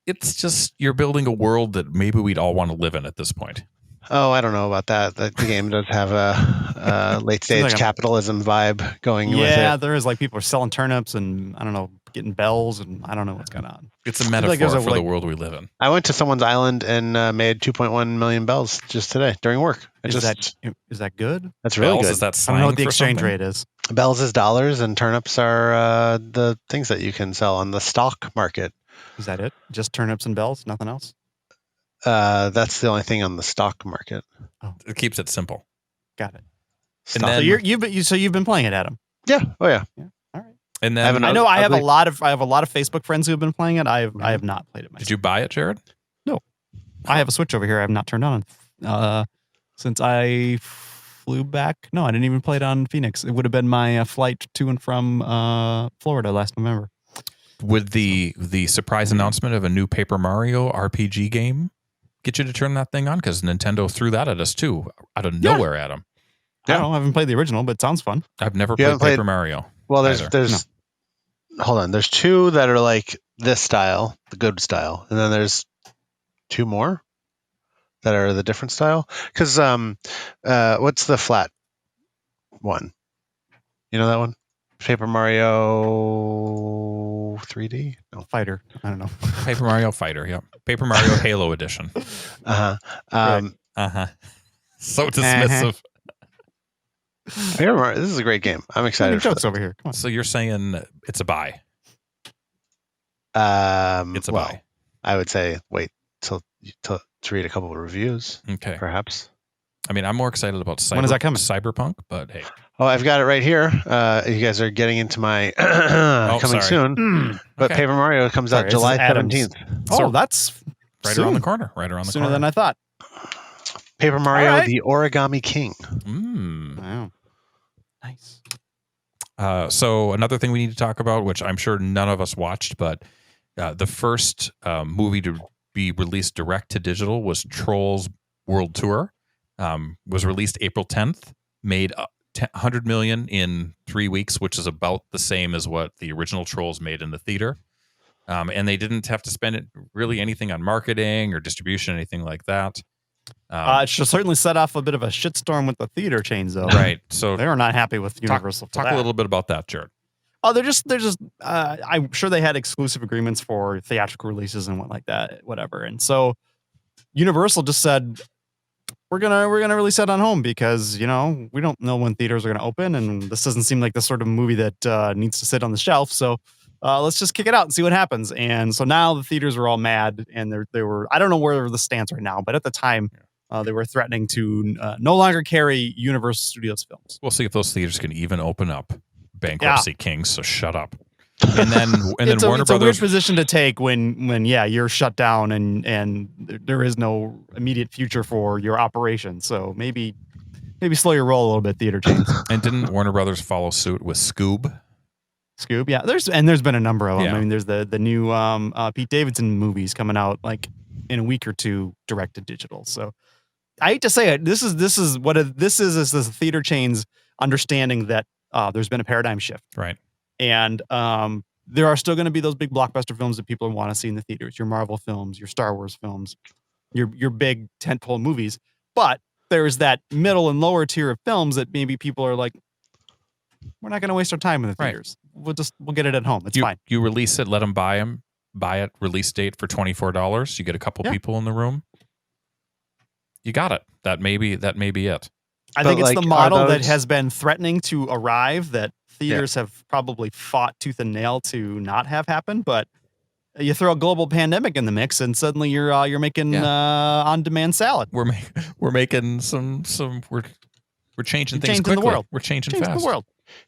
Speaker 2: It's just you're building a world that maybe we'd all want to live in at this point.
Speaker 4: Oh, I don't know about that. The game does have a late stage capitalism vibe going with it.
Speaker 3: Yeah, there is. Like people are selling turnips and I don't know, getting bells, and I don't know what's going on.
Speaker 2: It's a metaphor for the world we live in.
Speaker 4: I went to someone's island and made 2.1 million bells just today during work.
Speaker 3: Is that good?
Speaker 4: That's really
Speaker 2: bells,
Speaker 4: good.
Speaker 2: Is that
Speaker 3: I don't know what the
Speaker 2: for
Speaker 3: exchange
Speaker 2: something?
Speaker 3: rate is.
Speaker 4: Bells is dollars, and turnips are the things that you can sell on the stock market.
Speaker 3: Is that it? Just turnips and bells? Nothing else?
Speaker 4: That's the only thing on the stock market.
Speaker 3: Oh,
Speaker 2: it keeps it simple.
Speaker 3: Got it.
Speaker 2: And then,
Speaker 3: you've been playing it, Adam.
Speaker 4: Yeah. Oh yeah.
Speaker 3: All right.
Speaker 2: And then
Speaker 3: I know I have a lot of Facebook friends who have been playing it. I have not played it myself.
Speaker 2: Did you buy it, Jared?
Speaker 3: No. I have a Switch over here. I have not turned on since I flew back. No, I didn't even play it on Phoenix. It would have been my flight to and from Florida last November.
Speaker 2: Would the surprise announcement of a new Paper Mario RPG game get you to turn that thing on? Because Nintendo threw that at us too, out of nowhere, Adam.
Speaker 3: Yeah. I don't know. I haven't played the original, but it sounds fun.
Speaker 2: I've never played Paper Mario.
Speaker 4: Well, hold on. There's 2 that are like this style, the good style, and then there's 2 more that are the different style. Because what's the flat one? You know that one? Paper Mario 3D? No.
Speaker 3: Fighter. I don't know.
Speaker 2: Paper Mario Fighter. Yep. Paper Mario Halo Edition.
Speaker 4: So
Speaker 2: dismissive.
Speaker 4: Paper Mario, this is a great game. I'm excited.
Speaker 3: Jokes over here. Come on.
Speaker 2: So you're saying it's a buy? It's a buy.
Speaker 4: I would say wait to read a couple of reviews.
Speaker 2: Okay.
Speaker 4: Perhaps.
Speaker 2: I mean, I'm more excited about
Speaker 3: when is that coming?
Speaker 2: Cyberpunk, but hey.
Speaker 4: Oh, I've got it right here. You guys are getting into my coming soon. But
Speaker 2: Okay.
Speaker 4: Paper Mario comes out July 17th.
Speaker 3: Oh, that's
Speaker 2: right
Speaker 3: soon.
Speaker 2: around the corner. Right around the
Speaker 3: Sooner
Speaker 2: corner.
Speaker 3: than I thought.
Speaker 4: Paper Mario, the Origami King.
Speaker 3: Wow. Nice.
Speaker 2: So another thing we need to talk about, which I'm sure none of us watched, but the first movie to be released direct to digital was Trolls World Tour. Was released April 10th, made 100 million in 3 weeks, which is about the same as what the original Trolls made in the theater. And they didn't have to spend really anything on marketing or distribution, anything like that.
Speaker 3: It should certainly set off a bit of a shitstorm with the theater chains, though.
Speaker 2: Right. So
Speaker 3: they were not happy with Universal.
Speaker 2: Talk a little bit about that, Jared.
Speaker 3: Oh, they're just. I'm sure they had exclusive agreements for theatrical releases and whatever. And so Universal just said, we're gonna release that on home because we don't know when theaters are gonna open, and this doesn't seem like the sort of movie that needs to sit on the shelf. So let's just kick it out and see what happens. And so now the theaters are all mad, and they were. I don't know where the stance right now, but at the time. They were threatening to no longer carry Universal Studios films.
Speaker 2: We'll see if those theaters can even open up. Bankruptcy kings, so shut up. And then Warner Brothers.
Speaker 3: It's a weird position to take when you're shut down and there is no immediate future for your operation. So maybe slow your roll a little bit, theater chains.
Speaker 2: And didn't Warner Brothers follow suit with Scoob?
Speaker 3: Scoob, yeah. There's been a number of them.
Speaker 2: Yeah.
Speaker 3: I mean, there's the new Pete Davidson movies coming out like in a week or two, direct to digital. So. I hate to say it. This is the theater chains understanding that there's been a paradigm shift,
Speaker 2: right?
Speaker 3: And there are still going to be those big blockbuster films that people want to see in the theaters. Your Marvel films, your Star Wars films, your big tentpole movies. But there's that middle and lower tier of films that maybe people are like, we're not going to waste our time in the theaters. Right. We'll get it at home. It's fine.
Speaker 2: You release it, let them buy it. Release date for $24. You get a couple people in the room. You got it. That may be it.
Speaker 3: I think it's the model that has been threatening to arrive that theaters have probably fought tooth and nail to not have happen. But you throw a global pandemic in the mix, and suddenly you're making on-demand salad.
Speaker 2: We're making some we're changing things quickly.
Speaker 3: The world.
Speaker 2: We're changing fast.
Speaker 3: The world.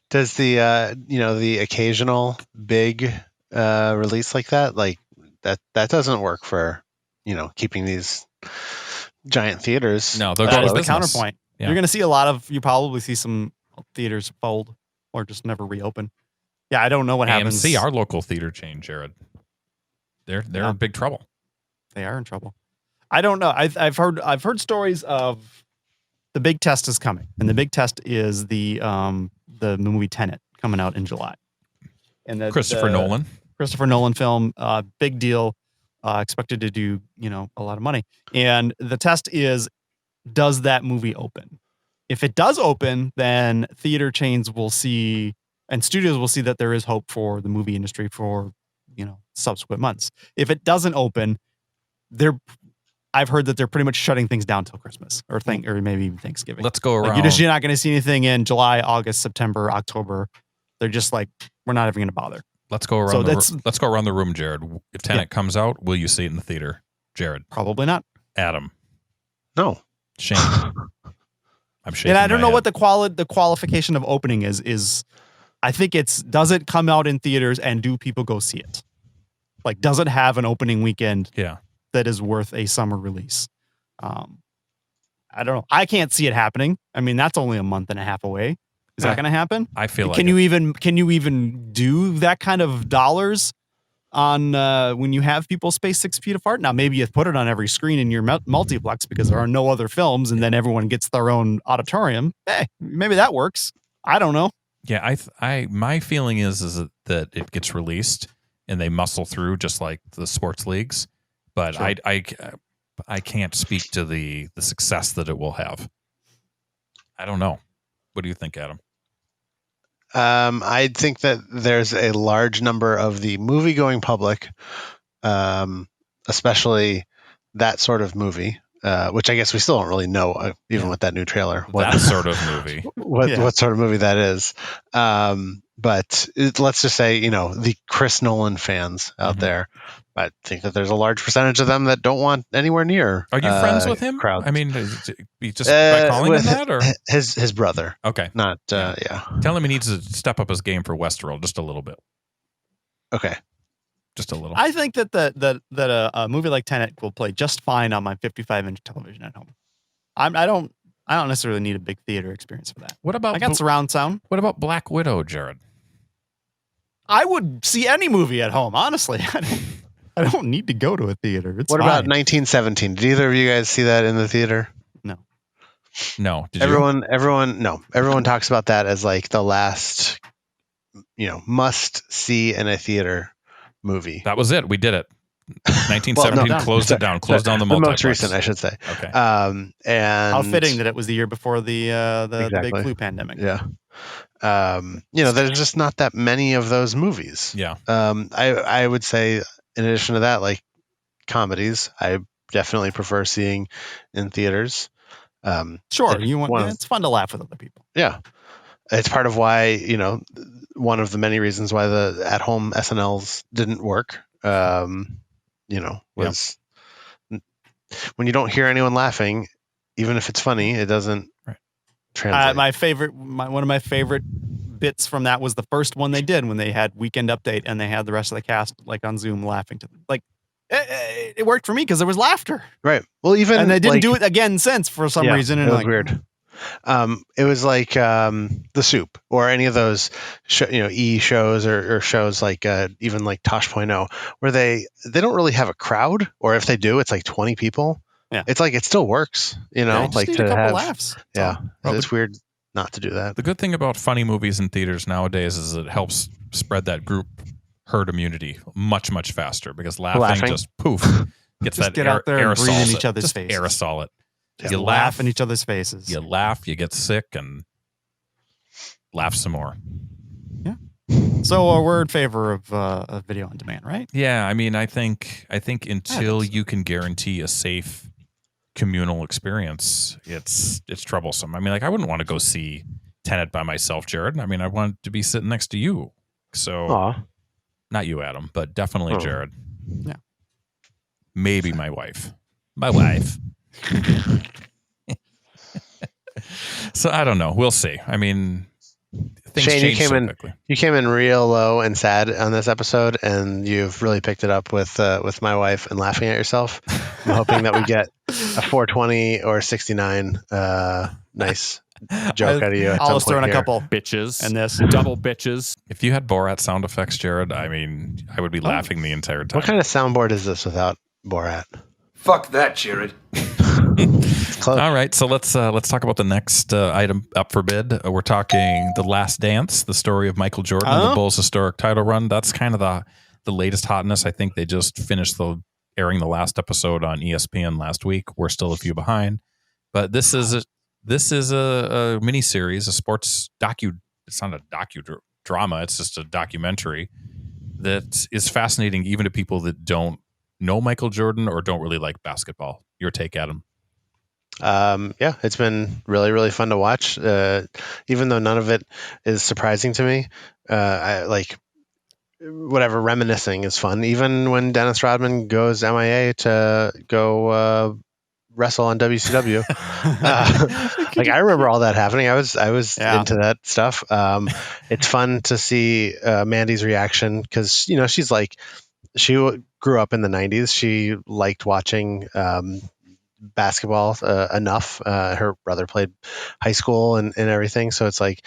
Speaker 4: Does the occasional big release like that that doesn't work for keeping these giant theaters?
Speaker 2: No, they'll go to
Speaker 3: the
Speaker 2: business.
Speaker 3: counterpoint. Yeah. You're going to see you probably see some theaters fold or just never reopen. Yeah, I don't know what happens.
Speaker 2: See our local theater chain, Jared. They're in big trouble.
Speaker 3: They are in trouble. I don't know. I've heard stories of the big test is coming, and the big test is the movie Tenet coming out in July, and
Speaker 2: Christopher
Speaker 3: Nolan film, big deal. Expected to do, a lot of money. And the test is, does that movie open? If it does open, then theater chains will see and studios will see that there is hope for the movie industry for, subsequent months. If it doesn't open, I've heard that they're pretty much shutting things down till Christmas or maybe even Thanksgiving.
Speaker 2: Let's go around.
Speaker 3: You're not going to see anything in July, August, September, October. They're just like, we're not even going to bother.
Speaker 2: Let's go around. Let's go around the room, Jared. If Tenet comes out, will you see it in the theater, Jared?
Speaker 3: Probably not.
Speaker 2: Adam,
Speaker 4: no.
Speaker 2: Shane, I'm shaking.
Speaker 3: And I don't know what the qualification of opening is. Is I think does it come out in theaters and do people go see it? Like, does it have an opening weekend?
Speaker 2: Yeah.
Speaker 3: That is worth a summer release. I don't know. I can't see it happening. I mean, that's only a month and a half away. Is that going to happen?
Speaker 2: I feel like
Speaker 3: can you even do that kind of dollars on when you have people spaced 6 feet apart? Now maybe you put it on every screen in your multiplex because there are no other films, and then everyone gets their own auditorium. Hey, maybe that works. I don't know.
Speaker 2: Yeah, my feeling is that it gets released and they muscle through just like the sports leagues, but sure. I can't speak to the success that it will have. I don't know. What do you think, Adam?
Speaker 4: I think that there's a large number of the movie-going public, especially that sort of movie, which I guess we still don't really know, even with that new trailer.
Speaker 2: That sort of movie.
Speaker 4: What sort of movie that is. But let's just say, the Chris Nolan fans out there, I think that there's a large percentage of them that don't want anywhere near.
Speaker 2: Are you friends with him?
Speaker 4: Crowd.
Speaker 2: I mean, just by calling him that, or
Speaker 4: his brother?
Speaker 2: Okay,
Speaker 4: not yeah.
Speaker 2: Tell him he needs to step up his game for Westworld just a little bit.
Speaker 4: Okay,
Speaker 2: just a little.
Speaker 3: I think that a movie like Tenet will play just fine on my 55-inch television at home. I don't I don't necessarily need a big theater experience for that.
Speaker 2: What about
Speaker 3: I got surround sound.
Speaker 2: What about Black Widow, Jared?
Speaker 3: I would see any movie at home, honestly. I don't need to go to a theater. It's
Speaker 4: what
Speaker 3: fine.
Speaker 4: about 1917? Did either of you guys see that in the theater?
Speaker 2: No. Did
Speaker 4: Everyone talks about that as like the last, must see in a theater movie.
Speaker 2: That was it. We did it. 1917 closed it down. Closed down the multiplex.
Speaker 4: The most recent, I should say.
Speaker 2: Okay.
Speaker 4: And
Speaker 3: how fitting that it was the year before the big flu pandemic.
Speaker 4: Yeah. There's just not that many of those movies.
Speaker 2: Yeah.
Speaker 4: I would say, in addition to that, like comedies, I definitely prefer seeing in theaters.
Speaker 3: Sure, it's fun to laugh with other people.
Speaker 4: Yeah, it's part of why one of the many reasons why the at-home SNLs didn't work. Was when you don't hear anyone laughing, even if it's funny, it doesn't translate.
Speaker 3: One of my favorite bits from that was the first one they did when they had Weekend Update and they had the rest of the cast like on Zoom laughing to them. Like it worked for me because there was laughter.
Speaker 4: Right. Well,
Speaker 3: and they didn't do it again since for some reason. And
Speaker 4: it was weird. It was like The Soup or any of those E shows or shows like even like Tosh.0 where they don't really have a crowd, or if they do, it's like 20 people.
Speaker 3: Yeah.
Speaker 4: It's like it still works,
Speaker 3: like
Speaker 4: to
Speaker 3: a couple
Speaker 4: have
Speaker 3: laughs.
Speaker 4: Yeah. It's weird not to do that.
Speaker 2: The good thing about funny movies in theaters nowadays is it helps spread that group herd immunity much, much faster because laughing just poof gets
Speaker 3: just
Speaker 2: that
Speaker 3: get out there and breathe in each other's
Speaker 2: just
Speaker 3: faces.
Speaker 2: Aerosol it.
Speaker 3: You laugh in each other's faces.
Speaker 2: You laugh, you get sick, and laugh some more.
Speaker 3: Yeah. So we're in favor of video on demand, right?
Speaker 2: Yeah, I mean, I think until you can guarantee a safe communal experience, it's troublesome. I mean, like I wouldn't want to go see Tenet by myself, Jared. I mean, I want to be sitting next to you. So, not you, Adam, but definitely Jared.
Speaker 3: Yeah.
Speaker 2: Maybe my wife. My wife. So I don't know. We'll see. I mean, things
Speaker 4: Shane,
Speaker 2: change so quickly.
Speaker 4: You came in real low and sad on this episode, and you've really picked it up with my wife and laughing at yourself. I'm hoping that we get a 420 or 69 nice joke out of you.
Speaker 3: I'll just throw in a couple
Speaker 5: bitches
Speaker 3: and this
Speaker 5: double bitches.
Speaker 2: If you had Borat sound effects, Jared, I mean, I would be laughing the entire time.
Speaker 4: What kind of soundboard is this without Borat?
Speaker 1: Fuck that, Jared.
Speaker 2: All right, so let's talk about the next item up for bid. We're talking The Last Dance, the story of Michael Jordan and the Bulls' historic title run. That's kind of the latest hotness. I think they just finished airing the last episode on ESPN last week. We're still a few behind, but this is a mini series, a sports It's not a docudrama. It's just a documentary that is fascinating, even to people that don't know Michael Jordan or don't really like basketball. Your take, Adam?
Speaker 4: Yeah, it's been really, really fun to watch. Even though none of it is surprising to me, I like whatever reminiscing is fun. Even when Dennis Rodman goes MIA to go wrestle on WCW, like I remember all that happening. I was into that stuff. It's fun to see Mandy's reaction because she's like she grew up in the 90s. She liked watching basketball enough. Her brother played high school and everything, so it's like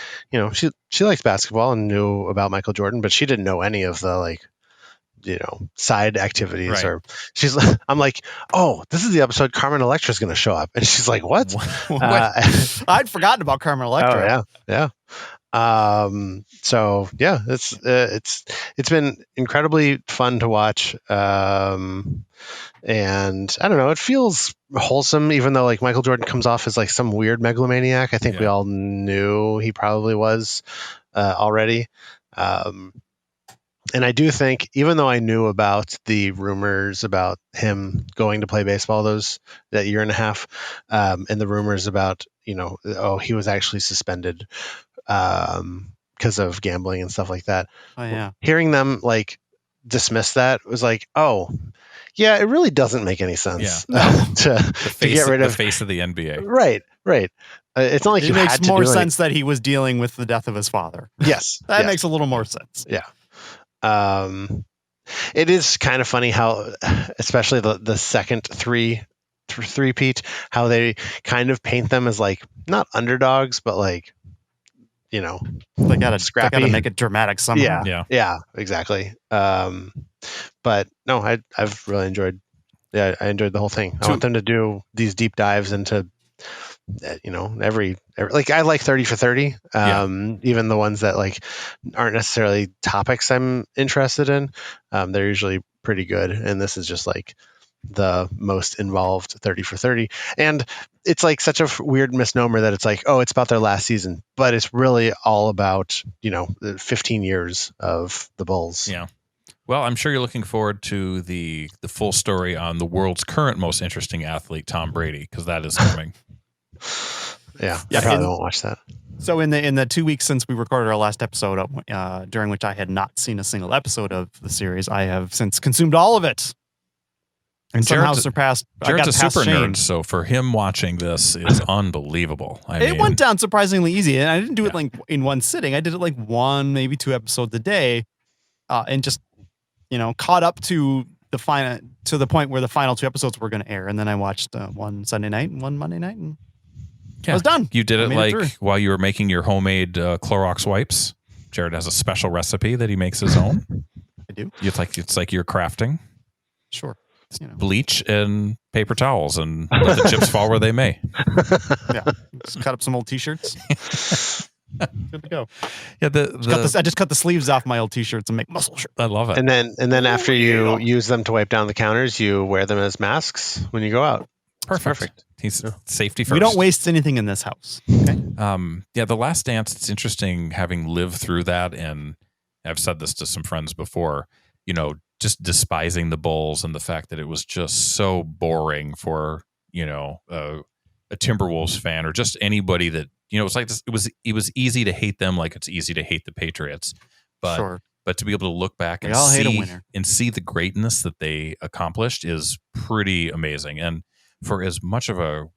Speaker 4: she liked basketball and knew about Michael Jordan, but she didn't know any of the side activities.
Speaker 2: Right.
Speaker 4: Or I'm like, oh, this is the episode Carmen Electra's going to show up, and she's like, what?
Speaker 3: I'd forgotten about Carmen Electra.
Speaker 4: Oh yeah. So yeah, it's been incredibly fun to watch. And I don't know, it feels wholesome, even though like Michael Jordan comes off as like some weird megalomaniac. I think we all knew he probably was already. And I do think, even though I knew about the rumors about him going to play baseball that year and a half, and the rumors about, he was actually suspended because of gambling and stuff like that.
Speaker 3: Oh yeah.
Speaker 4: Hearing them like dismiss that was like, oh, yeah, it really doesn't make any sense to get rid of
Speaker 2: the face of the NBA.
Speaker 4: Right. It's not like
Speaker 3: it makes more sense that he was dealing with the death of his father.
Speaker 4: Yes,
Speaker 3: that makes a little more sense.
Speaker 4: Yeah. It is kind of funny how, especially the second three three-peat, how they kind of paint them as like not underdogs, but like, you know,
Speaker 3: They gotta
Speaker 4: scrappy.
Speaker 3: make it dramatic somehow.
Speaker 4: Yeah, exactly. But no, I've really enjoyed. Yeah, I enjoyed the whole thing. I want them to do these deep dives into, every like I like 30 for 30. Even the ones that like aren't necessarily topics I'm interested in. They're usually pretty good, and this is just like the most involved 30 for 30. And it's like such a weird misnomer that it's like, oh, it's about their last season, but it's really all about, the 15 years of the Bulls.
Speaker 2: Yeah. Well, I'm sure you're looking forward to the full story on the world's current most interesting athlete, Tom Brady, because that is coming.
Speaker 4: Yeah, I probably won't watch that.
Speaker 3: So in the 2 weeks since we recorded our last episode, during which I had not seen a single episode of the series, I have since consumed all of it, and somehow surpassed.
Speaker 2: Jared's a super
Speaker 3: Shane.
Speaker 2: nerd, so for him watching this is unbelievable.
Speaker 3: It went down surprisingly easy, and I didn't do it like in one sitting. I did it like one, maybe 2 episodes a day, and just caught up to the point where the final 2 episodes were going to air, and then I watched one Sunday night and one Monday night, and I was done.
Speaker 2: You did it while you were making your homemade Clorox wipes. Jared has a special recipe that he makes his own.
Speaker 3: I do.
Speaker 2: It's like you're crafting.
Speaker 3: Sure.
Speaker 2: Bleach and paper towels, and let the chips fall where they may.
Speaker 3: Yeah. Just cut up some old T-shirts. Good to go.
Speaker 2: Yeah,
Speaker 3: I just cut the sleeves off my old T-shirts and make muscle shirts.
Speaker 2: I love it.
Speaker 4: And then after you use them to wipe down the counters, you wear them as masks when you go out.
Speaker 2: Perfect. He's safety first.
Speaker 3: We don't waste anything in this house. Okay.
Speaker 2: The Last Dance. It's interesting having lived through that, and I've said this to some friends before. Just despising the Bulls and the fact that it was just so boring for a Timberwolves fan or just anybody that it's like this. It was easy to hate them, like it's easy to hate the Patriots, but to be able to look back and see the greatness that they accomplished is pretty amazing. And for as much of a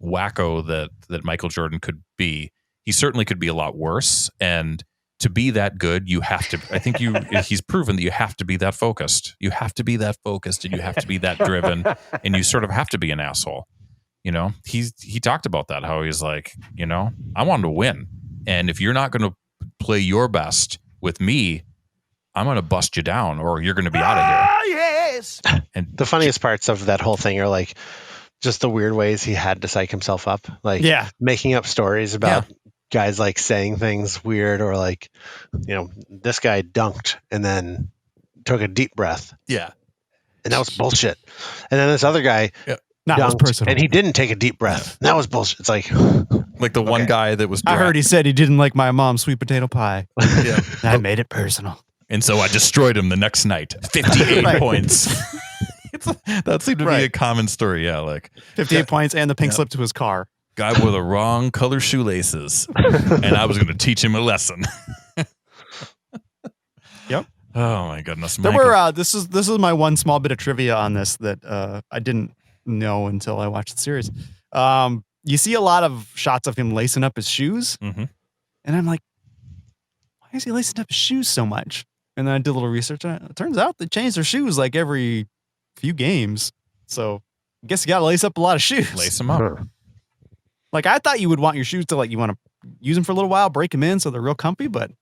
Speaker 2: wacko that Michael Jordan could be, he certainly could be a lot worse. And to be that good, you have to. I think he's proven that you have to be that focused. You have to be that focused, and you have to be that driven, and you sort of have to be an asshole. He talked about that, how he's like, I wanted to win, and if you're not going to play your best with me, I'm going to bust you down, or you're going to be out of here.
Speaker 3: Yes.
Speaker 4: And the funniest parts of that whole thing are like just the weird ways he had to psych himself up, like making up stories about guys like saying things weird, or like, this guy dunked and then took a deep breath.
Speaker 2: Yeah.
Speaker 4: And that was bullshit. And then this other guy dunked and he didn't take a deep breath. That was bullshit. It's like
Speaker 2: the one guy that was.
Speaker 3: I heard he said he didn't like my mom's sweet potato pie. Yeah. I made it personal.
Speaker 2: And so I destroyed him the next night. 58 points. That seemed to be a common story. Yeah. Like
Speaker 3: 58 points and the pink slip to his car.
Speaker 2: Guy wore the wrong color shoelaces, and I was going to teach him a lesson.
Speaker 3: Yep.
Speaker 2: Oh my goodness.
Speaker 3: There were this is my one small bit of trivia on this that I didn't know until I watched the series. You see a lot of shots of him lacing up his shoes, and I'm like, why is he lacing up his shoes so much? And then I did a little research, and it turns out they change their shoes like every few games. So I guess you got to lace up a lot of shoes.
Speaker 2: Lace them up.
Speaker 3: Like, I thought you would want your shoes to, like, you want to use them for a little while, break them in so they're real comfy, but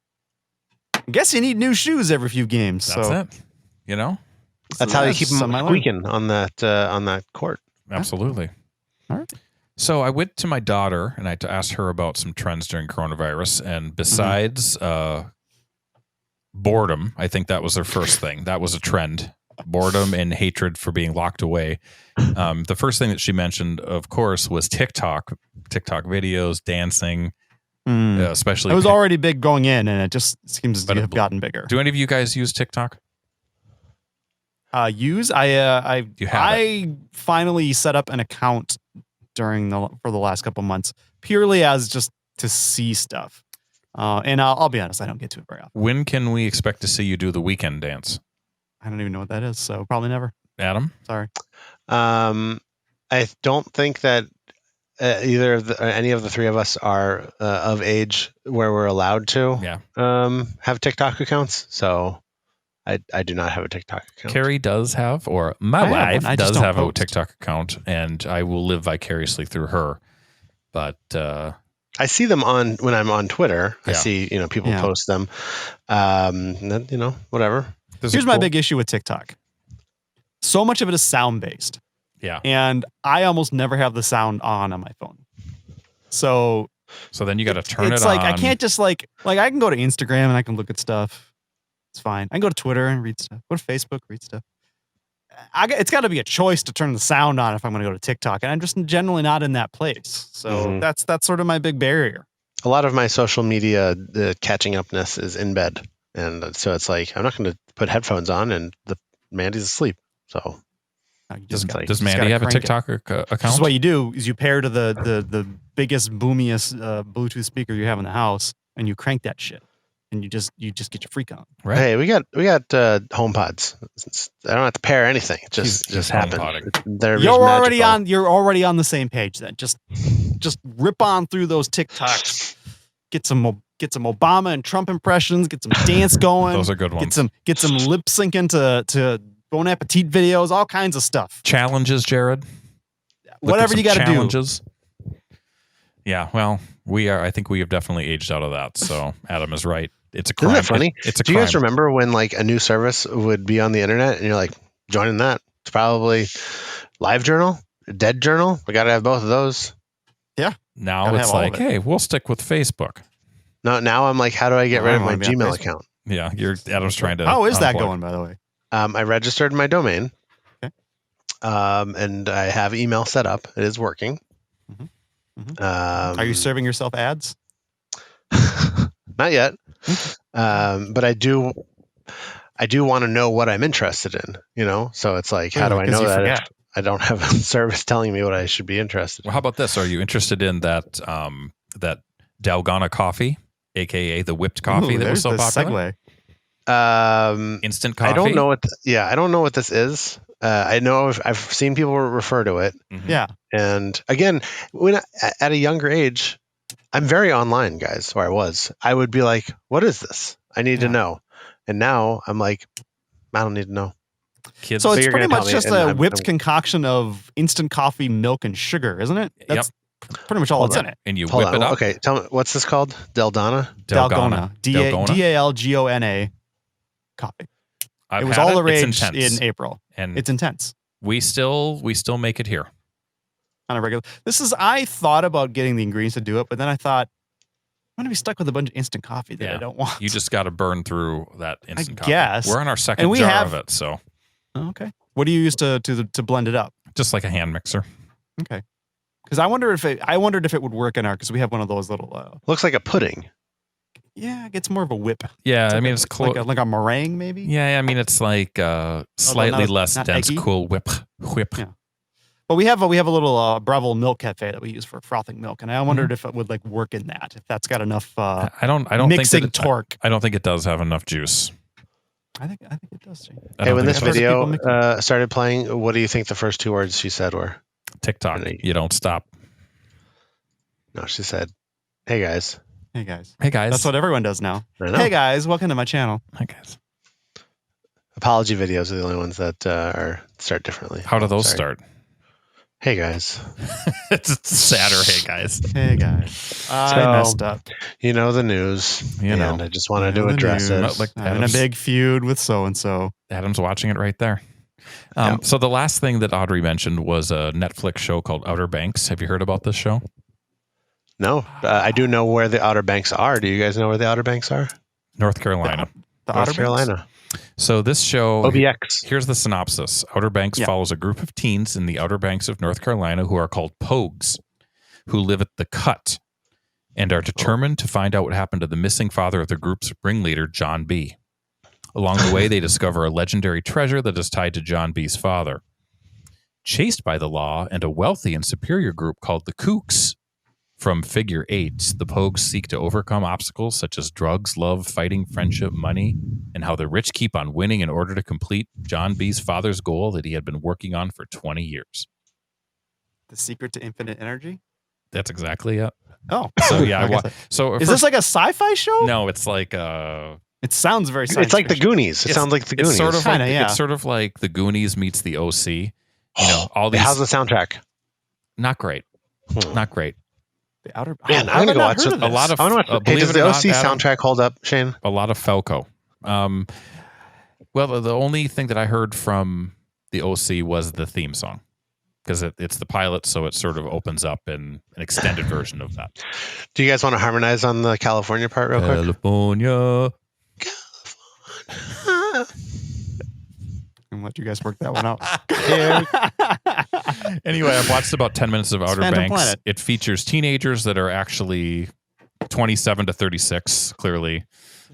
Speaker 3: I guess you need new shoes every few games.
Speaker 2: That's it.
Speaker 4: That's how you keep them squeaking on that court.
Speaker 2: Absolutely.
Speaker 3: All right.
Speaker 2: So I went to my daughter and I asked her about some trends during coronavirus, and besides boredom, I think that was their first thing. That was a trend. Boredom and hatred for being locked away. The first thing that she mentioned, of course, was TikTok videos, dancing, especially.
Speaker 3: It was already big going in, and it just seems to have gotten bigger.
Speaker 2: Do any of you guys use TikTok?
Speaker 3: I finally set up an account for the last couple months, purely as just to see stuff. And I'll be honest, I don't get to it very often.
Speaker 2: When can we expect to see you do the weekend dance?
Speaker 3: I don't even know what that is, so probably never.
Speaker 2: Adam?
Speaker 3: Sorry.
Speaker 4: I don't think that either of any of the three of us are of age where we're allowed to have TikTok accounts. So I do not have a TikTok account.
Speaker 2: Carrie does have, or my
Speaker 3: I have
Speaker 2: wife
Speaker 3: one. I just
Speaker 2: does
Speaker 3: don't
Speaker 2: have a
Speaker 3: post.
Speaker 2: TikTok account, and I will live vicariously through her. But
Speaker 4: I see them when I'm on Twitter. I
Speaker 2: Yeah.
Speaker 4: see, people
Speaker 3: Yeah.
Speaker 4: post them. And then, whatever.
Speaker 3: Here's my big issue with TikTok. So much of it is sound based.
Speaker 2: Yeah.
Speaker 3: And I almost never have the sound on my phone. So
Speaker 2: then you got to turn it on.
Speaker 3: It's like I can't just like I can go to Instagram and I can look at stuff. It's fine. I can go to Twitter and read stuff. Go to Facebook, read stuff. It's got to be a choice to turn the sound on if I'm going to go to TikTok, and I'm just generally not in that place. So that's sort of my big barrier.
Speaker 4: A lot of my social media, the catching upness is in bed, and so it's like I'm not going to put headphones on, and Mandy's asleep. So
Speaker 2: does Mandy have a TikTok account?
Speaker 3: This is what you do: is you pair to the biggest boomiest Bluetooth speaker you have in the house, and you crank that shit, and you just get your freak on.
Speaker 4: Right. Hey, we got HomePods. I don't have to pair anything. It just happen.
Speaker 3: You're already on the same page then. Just rip on through those TikToks. Get some Obama and Trump impressions. Get some dance going.
Speaker 2: Those are good ones.
Speaker 3: Get some lip syncing to Bon Appetit videos. All kinds of stuff.
Speaker 2: Challenges, Jared.
Speaker 3: Whatever you got to do.
Speaker 2: Challenges. Yeah. Well, I think we have definitely aged out of that. So Adam is right. It's a crime.
Speaker 4: Isn't that funny?
Speaker 2: It's a
Speaker 4: crime. Do you guys remember when like a new service would be on the internet and you're like joining that? It's probably LiveJournal, Dead Journal. We got to have both of those.
Speaker 3: Yeah.
Speaker 2: Now it's like, hey, we'll stick with Facebook.
Speaker 4: No, now I'm like, how do I get rid of my Gmail account?
Speaker 2: Yeah, Adam's trying to.
Speaker 3: How is that going, by the way?
Speaker 4: I registered my domain.
Speaker 3: Okay.
Speaker 4: And I have email set up. It is working.
Speaker 3: Are you serving yourself ads?
Speaker 4: Not yet. But I do want to know what I'm interested in, so it's like, how do I know that if I don't have a service telling me what I should be interested in?
Speaker 2: Well, how about this? Are you interested in that Dalgona coffee, aka the whipped coffee that was so popular? Instant coffee.
Speaker 4: I don't know I don't know what this is. I know I've seen people refer to it.
Speaker 3: Yeah.
Speaker 4: And again, when at a younger age, I'm very online, guys, or I was. I would be like, what is this? I need to know. And now I'm like, I don't need to know.
Speaker 2: Kids,
Speaker 3: so it's pretty much just a whipped concoction of instant coffee, milk, and sugar, isn't it? That's pretty much all that's in it.
Speaker 2: And you whip it up.
Speaker 4: Okay, tell me, what's this called? Dalgona?
Speaker 3: Dalgona. Dalgona coffee. It was all the rage in April. And it's intense.
Speaker 2: We still make it here.
Speaker 3: On a regular. I thought about getting the ingredients to do it, but then I thought, I'm going to be stuck with a bunch of instant coffee that I don't want.
Speaker 2: You just got to burn through that instant coffee.
Speaker 3: Guess.
Speaker 2: We're on our second jar of it, so.
Speaker 3: Okay. What do you use to blend it up?
Speaker 2: Just like a hand mixer.
Speaker 3: Okay. Because I wondered if it would work in because we have one of those little.
Speaker 4: Looks like a pudding.
Speaker 3: Yeah, it gets more of a whip.
Speaker 2: Yeah, it's close.
Speaker 3: Like a meringue, maybe?
Speaker 2: Yeah, it's like slightly less dense,
Speaker 3: eggy?
Speaker 2: Cool whip.
Speaker 3: Yeah. But we have a little Breville milk cafe that we use for frothing milk, and I wondered if it would work in that, if that's got enough.
Speaker 2: I don't
Speaker 3: mixing
Speaker 2: think
Speaker 3: torque.
Speaker 2: I don't think it does have enough juice.
Speaker 3: I think it does.
Speaker 4: Hey, when this video started playing, what do you think the first two words she said were?
Speaker 2: TikTok. You don't stop.
Speaker 4: No, she said, "Hey guys."
Speaker 3: Hey guys.
Speaker 2: Hey guys.
Speaker 3: That's what everyone does now. Hey guys, welcome to my channel.
Speaker 2: Hey guys.
Speaker 4: Apology videos are the only ones that start differently.
Speaker 2: How do those start?
Speaker 4: Hey guys.
Speaker 2: It's sadder. Hey guys.
Speaker 3: Hey guys. I messed up.
Speaker 4: You know the news. And I just wanted to address it.
Speaker 3: I'm in a big feud with so and so.
Speaker 2: Adam's watching it right there. So the last thing that Audrey mentioned was a Netflix show called Outer Banks. Have you heard about this show?
Speaker 4: No, I do know where the Outer Banks are. Do you guys know where the Outer Banks are?
Speaker 2: North Carolina.
Speaker 4: North Carolina.
Speaker 2: So this show,
Speaker 4: OBX.
Speaker 2: Here's the synopsis. Outer Banks follows a group of teens in the Outer Banks of North Carolina who are called Pogues, who live at the Cut and are determined to find out what happened to the missing father of the group's ringleader, John B. Along the way, they discover a legendary treasure that is tied to John B.'s father. Chased by the law and a wealthy and superior group called the Kooks, from Figure 8, the Pogues seek to overcome obstacles such as drugs, love, fighting, friendship, money, and how the rich keep on winning in order to complete John B.'s father's goal that he had been working on for 20 years.
Speaker 3: The secret to infinite energy?
Speaker 2: That's exactly it.
Speaker 3: Oh.
Speaker 2: So, yeah.
Speaker 3: So is this like a sci-fi show?
Speaker 2: No, it's like a
Speaker 3: It sounds very science
Speaker 4: It's like
Speaker 3: fiction.
Speaker 4: the Goonies. It sounds like the Goonies.
Speaker 2: It's sort of like
Speaker 3: Kinda, yeah.
Speaker 2: it's sort of like the Goonies meets the OC. You know, all these.
Speaker 4: How's the soundtrack?
Speaker 2: Not great. Not great.
Speaker 3: The Outer.
Speaker 4: Man,
Speaker 3: Oh,
Speaker 4: I'm gonna go
Speaker 3: not
Speaker 4: watch
Speaker 3: heard
Speaker 4: it.
Speaker 3: of
Speaker 2: A
Speaker 3: this.
Speaker 2: lot of
Speaker 4: I want to watch. Hey,
Speaker 2: believe
Speaker 4: does
Speaker 2: it
Speaker 4: the
Speaker 2: or
Speaker 4: OC
Speaker 2: not, Adam,
Speaker 4: soundtrack hold up, Shane?
Speaker 2: a lot of Falco. Well, the only thing that I heard from the OC was the theme song, because it's the pilot, so it sort of opens up in an extended version of that.
Speaker 4: Do you guys want to harmonize on the California part real quick?
Speaker 2: California.
Speaker 3: And let you guys work that one out.
Speaker 2: Anyway, I've watched about 10 minutes of Outer
Speaker 3: Phantom
Speaker 2: Banks.
Speaker 3: Planet.
Speaker 2: It features teenagers that are actually 27 to 36, clearly.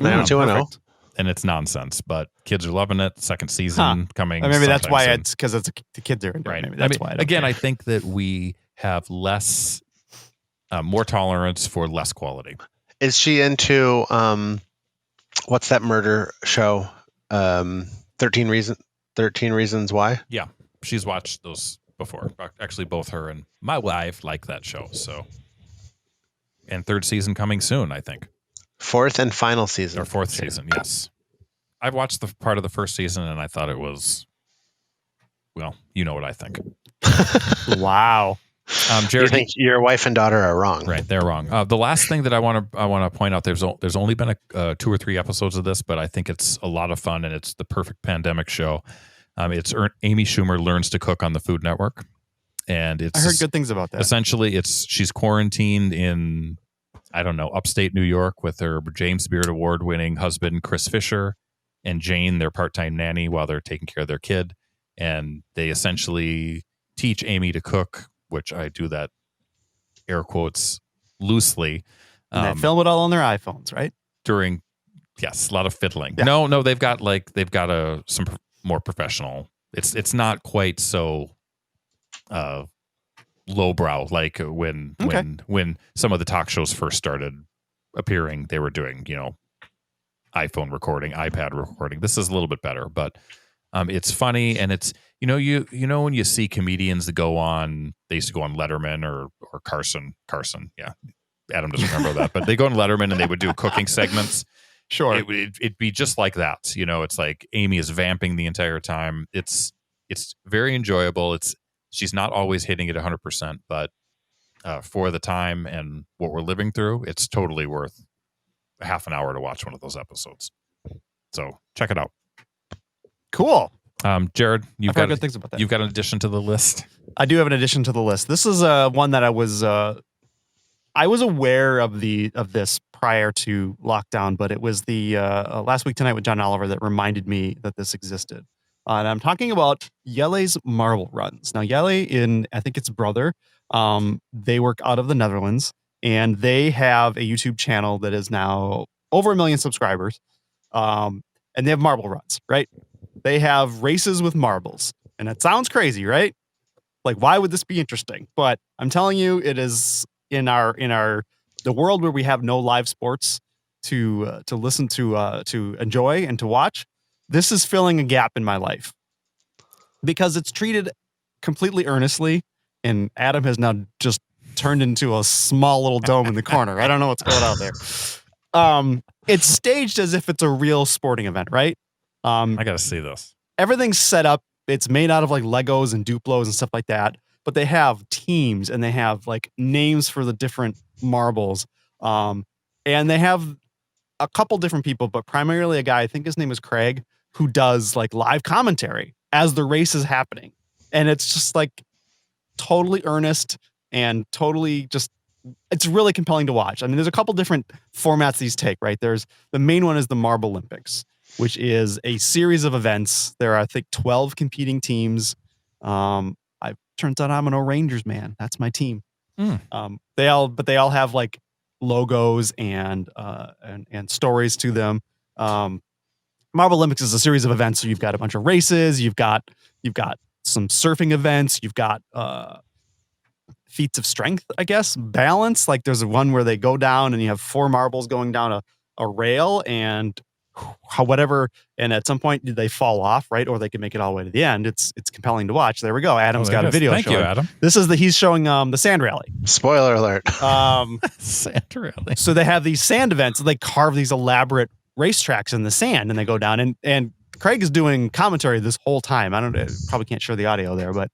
Speaker 4: 90210.
Speaker 3: Perfect.
Speaker 2: And it's nonsense, but kids are loving it. Second season coming.
Speaker 3: Or maybe that's
Speaker 2: sometime
Speaker 3: why
Speaker 2: soon.
Speaker 3: it's because the kids are into it.
Speaker 2: Right.
Speaker 3: Maybe that's why. I don't
Speaker 2: Again,
Speaker 3: care.
Speaker 2: I think that we have more tolerance for less quality.
Speaker 4: Is she into what's that murder show? 13 Reasons Why?
Speaker 2: Yeah, she's watched those before. Actually, both her and my wife like that show. So, and third season coming soon, I think.
Speaker 4: Fourth and final season.
Speaker 2: Or fourth season, yes. I've watched the part of the first season, and I thought it was, well, you know what I think.
Speaker 3: Wow.
Speaker 4: You
Speaker 2: Jared,
Speaker 4: think your wife and daughter are wrong?
Speaker 2: right? They're wrong. The last thing that I want to point out, there's only been 2 or 3 episodes of this, but I think it's a lot of fun, and it's the perfect pandemic show. It's Amy Schumer learns to cook on the Food Network, and
Speaker 3: I heard good things about that.
Speaker 2: Essentially, she's quarantined in, I don't know, upstate New York with her James Beard Award-winning husband, Chris Fisher, and Jane, their part-time nanny, while they're taking care of their kid. And they essentially teach Amy to cook, which I do that air quotes loosely.
Speaker 3: And they film it all on their iPhones, right?
Speaker 2: Yes, a lot of fiddling.
Speaker 3: Yeah.
Speaker 2: No, they've got some more professional. It's not quite so lowbrow like when some of the talk shows first started appearing. They were doing iPhone recording, iPad recording. This is a little bit better, but it's funny, and it's when you see comedians that go on, they used to go on Letterman or Carson. Yeah, Adam doesn't remember that, but they go on Letterman and they would do cooking segments.
Speaker 3: Sure.
Speaker 2: It'd be just like that. It's like Amy is vamping the entire time. It's very enjoyable. She's not always hitting it 100%, but for the time and what we're living through, it's totally worth a half an hour to watch one of those episodes. So check it out.
Speaker 3: Cool.
Speaker 2: Jared,
Speaker 3: I've heard good things about that.
Speaker 2: You've got an addition to the list.
Speaker 3: I do have an addition to the list. This is one that I was aware of this prior to lockdown, but it was the Last Week Tonight with John Oliver that reminded me that this existed. And I'm talking about Jelle's Marble Runs. Now, Jelle I think it's brother, they work out of the Netherlands, and they have a YouTube channel that is now over 1 million subscribers. And they have marble runs, right? They have races with marbles. And it sounds crazy, right? Like, why would this be interesting? But I'm telling you, it is in the world where we have no live sports to listen to enjoy and to watch. This is filling a gap in my life because it's treated completely earnestly, and Adam has now just turned into a small little dome in the corner. I don't know what's going on there. It's staged as if it's a real sporting event, right?
Speaker 2: I got to see this.
Speaker 3: Everything's set up. It's made out of like Legos and Duplos and stuff like that. But they have teams and they have like names for the different marbles. And they have a couple different people, but primarily a guy, I think his name is Craig, who does like live commentary as the race is happening. And it's just like totally earnest and totally just, it's really compelling to watch. I mean, there's a couple different formats these take, right? The main one is the Marble Olympics, which is a series of events. There are, I think, 12 competing teams. Turns out I'm an O'Rangers man. That's my team. They all have like logos and stories to them. Marble Olympics is a series of events. So you've got a bunch of races. You've got some surfing events. You've got feats of strength, I guess, balance. Like there's one where they go down and you have 4 marbles going down a rail and whatever, and at some point they fall off, right? Or they can make it all the way to the end. It's compelling to watch. There we go. Adam's got a video.
Speaker 2: Thank you, Adam.
Speaker 3: He's showing the sand rally.
Speaker 4: Spoiler alert.
Speaker 2: Sand rally.
Speaker 3: So they have these sand events. They carve these elaborate racetracks in the sand, and they go down. And Craig is doing commentary this whole time. Probably can't share the audio there, but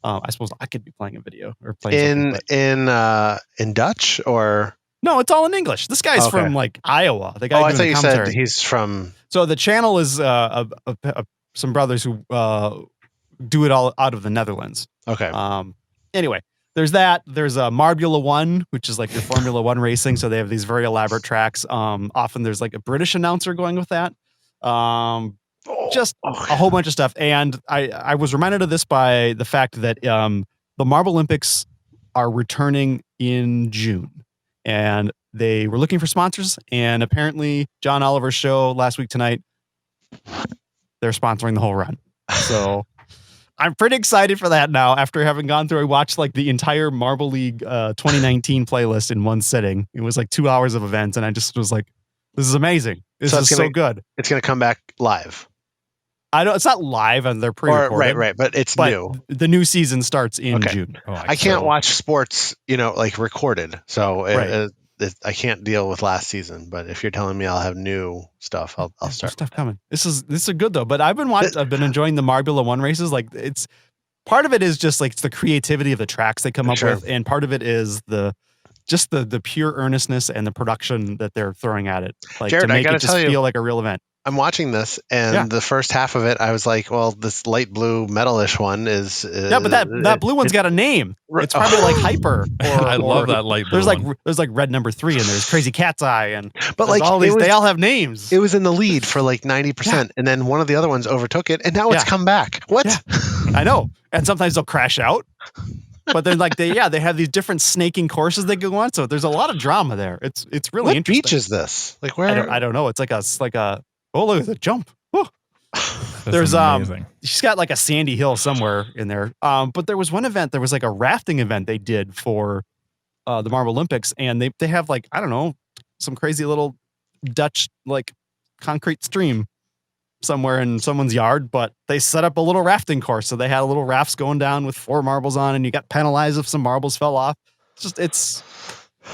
Speaker 3: I suppose I could be playing a video or playing
Speaker 4: in Dutch or
Speaker 3: no, it's all in English. This guy's from like Iowa. The guy.
Speaker 4: I thought you said he's from.
Speaker 3: So the channel is some brothers who do it all out of the Netherlands.
Speaker 4: Okay.
Speaker 3: Anyway, there's that. There's a Marbula 1, which is like your Formula 1 racing. So they have these very elaborate tracks. Often there's like a British announcer going with that. Just a whole bunch of stuff. And I was reminded of this by the fact that the Marble Olympics are returning in June. And they were looking for sponsors. And apparently John Oliver's show last week tonight, they're sponsoring the whole run. So I'm pretty excited for that now after having gone through. I watched like the entire Marble League 2019 playlist in one sitting. It was like 2 hours of events. And I just was like, this is amazing. This is so good.
Speaker 4: It's going to come back live.
Speaker 3: It's not live and they're pre-recorded.
Speaker 4: Right. But it's new.
Speaker 3: The new season starts in June.
Speaker 4: I can't watch sports, like recorded. So I can't deal with last season, but if you're telling me I'll have new stuff, I'll start.
Speaker 3: Stuff coming. This is good though. But I've been enjoying the Marbula 1 races. Like it's part of it is just like the creativity of the tracks they come up with, and part of it is the pure earnestness and the production that they're throwing at it, like Jared, to make it just feel like a real event.
Speaker 4: I'm watching this, and the first half of it, I was like, "Well, this light blue metalish one is."
Speaker 3: But that blue one's got a name. It's probably like Hyper.
Speaker 2: I love that light blue.
Speaker 3: There's like red number 3, and there's Crazy Cat's Eye, and
Speaker 4: like
Speaker 3: all these. They all have names.
Speaker 4: It was in the lead for like 90%, and then one of the other ones overtook it, and now it's come back. What?
Speaker 3: Yeah. I know. And sometimes they'll crash out. But then, like they have these different snaking courses they go on. So there's a lot of drama there. It's really interesting.
Speaker 4: What beach is this? Like where?
Speaker 3: I don't know. It's like a. Oh, look at the jump. Oh. There's
Speaker 2: amazing.
Speaker 3: She's got like a sandy hill somewhere in there. But there was one event. There was like a rafting event they did for the Marble Olympics, and they have like I don't know some crazy little Dutch like concrete stream somewhere in someone's yard, but they set up a little rafting course. So they had a little rafts going down with 4 marbles on, and you got penalized if some marbles fell off.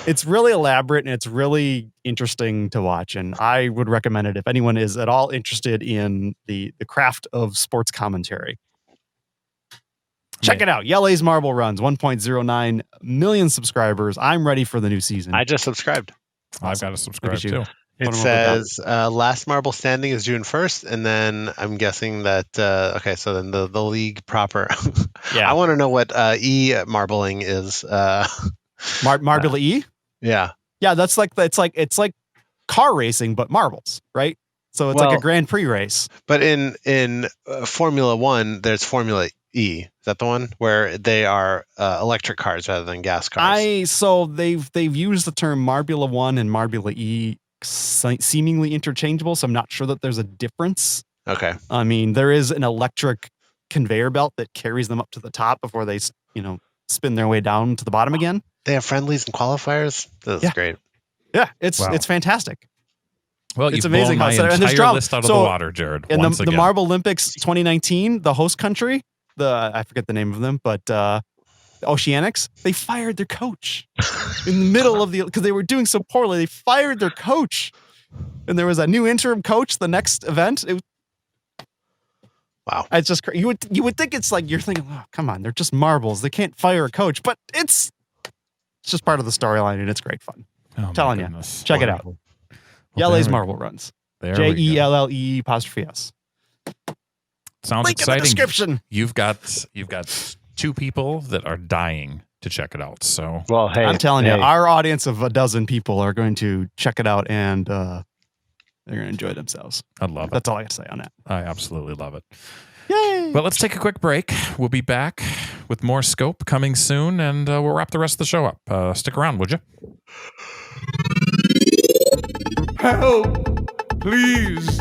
Speaker 3: It's really elaborate and it's really interesting to watch. And I would recommend it if anyone is at all interested in the craft of sports commentary. Check it out. Yele's Marble Runs, 1.09 million subscribers. I'm ready for the new season.
Speaker 4: I just subscribed.
Speaker 2: Awesome. I've got to subscribe too.
Speaker 4: It says last marble standing is June 1st, and then I'm guessing that so then the league proper. I want to know what marbling is.
Speaker 3: Marbula E?
Speaker 4: Yeah.
Speaker 3: Yeah, that's like it's like car racing but marbles, right? So it's like a Grand Prix race.
Speaker 4: But in Formula 1, there's Formula E. Is that the one where they are electric cars rather than gas cars?
Speaker 3: So they've used the term Marbula 1 and Marbula E seemingly interchangeable, so I'm not sure that there's a difference.
Speaker 4: Okay.
Speaker 3: I mean, there is an electric conveyor belt that carries them up to the top before they, spin their way down to the bottom again.
Speaker 4: They have friendlies and qualifiers. That's great.
Speaker 3: Yeah, it's fantastic.
Speaker 2: Well,
Speaker 3: it's amazing how
Speaker 2: my entire list out of the water, Jared.
Speaker 3: In the Marble Olympics 2019, the host country, I forget the name of them, but the Oceanics, they fired their coach in the middle of because they were doing so poorly. They fired their coach, and there was a new interim coach the next event.
Speaker 4: Wow,
Speaker 3: it's just you would think it's like you're thinking, oh, come on, they're just marbles. They can't fire a coach, but it's just part of the storyline, and it's great fun. I'm telling you, check it out. Yele's Marble Runs. JELLE''S.
Speaker 2: Sounds
Speaker 3: Link
Speaker 2: exciting.
Speaker 3: In the description.
Speaker 2: You've got 2 people that are dying to check it out. So,
Speaker 4: well, hey,
Speaker 3: I'm telling you, our audience of 12 people are going to check it out, and they're going to enjoy themselves.
Speaker 2: I love it.
Speaker 3: That's all I got to say on that.
Speaker 2: I absolutely love it.
Speaker 3: Yay!
Speaker 2: Well, let's take a quick break. We'll be back with more Scope coming soon, and we'll wrap the rest of the show up. Stick around, would you?
Speaker 1: Help! Please!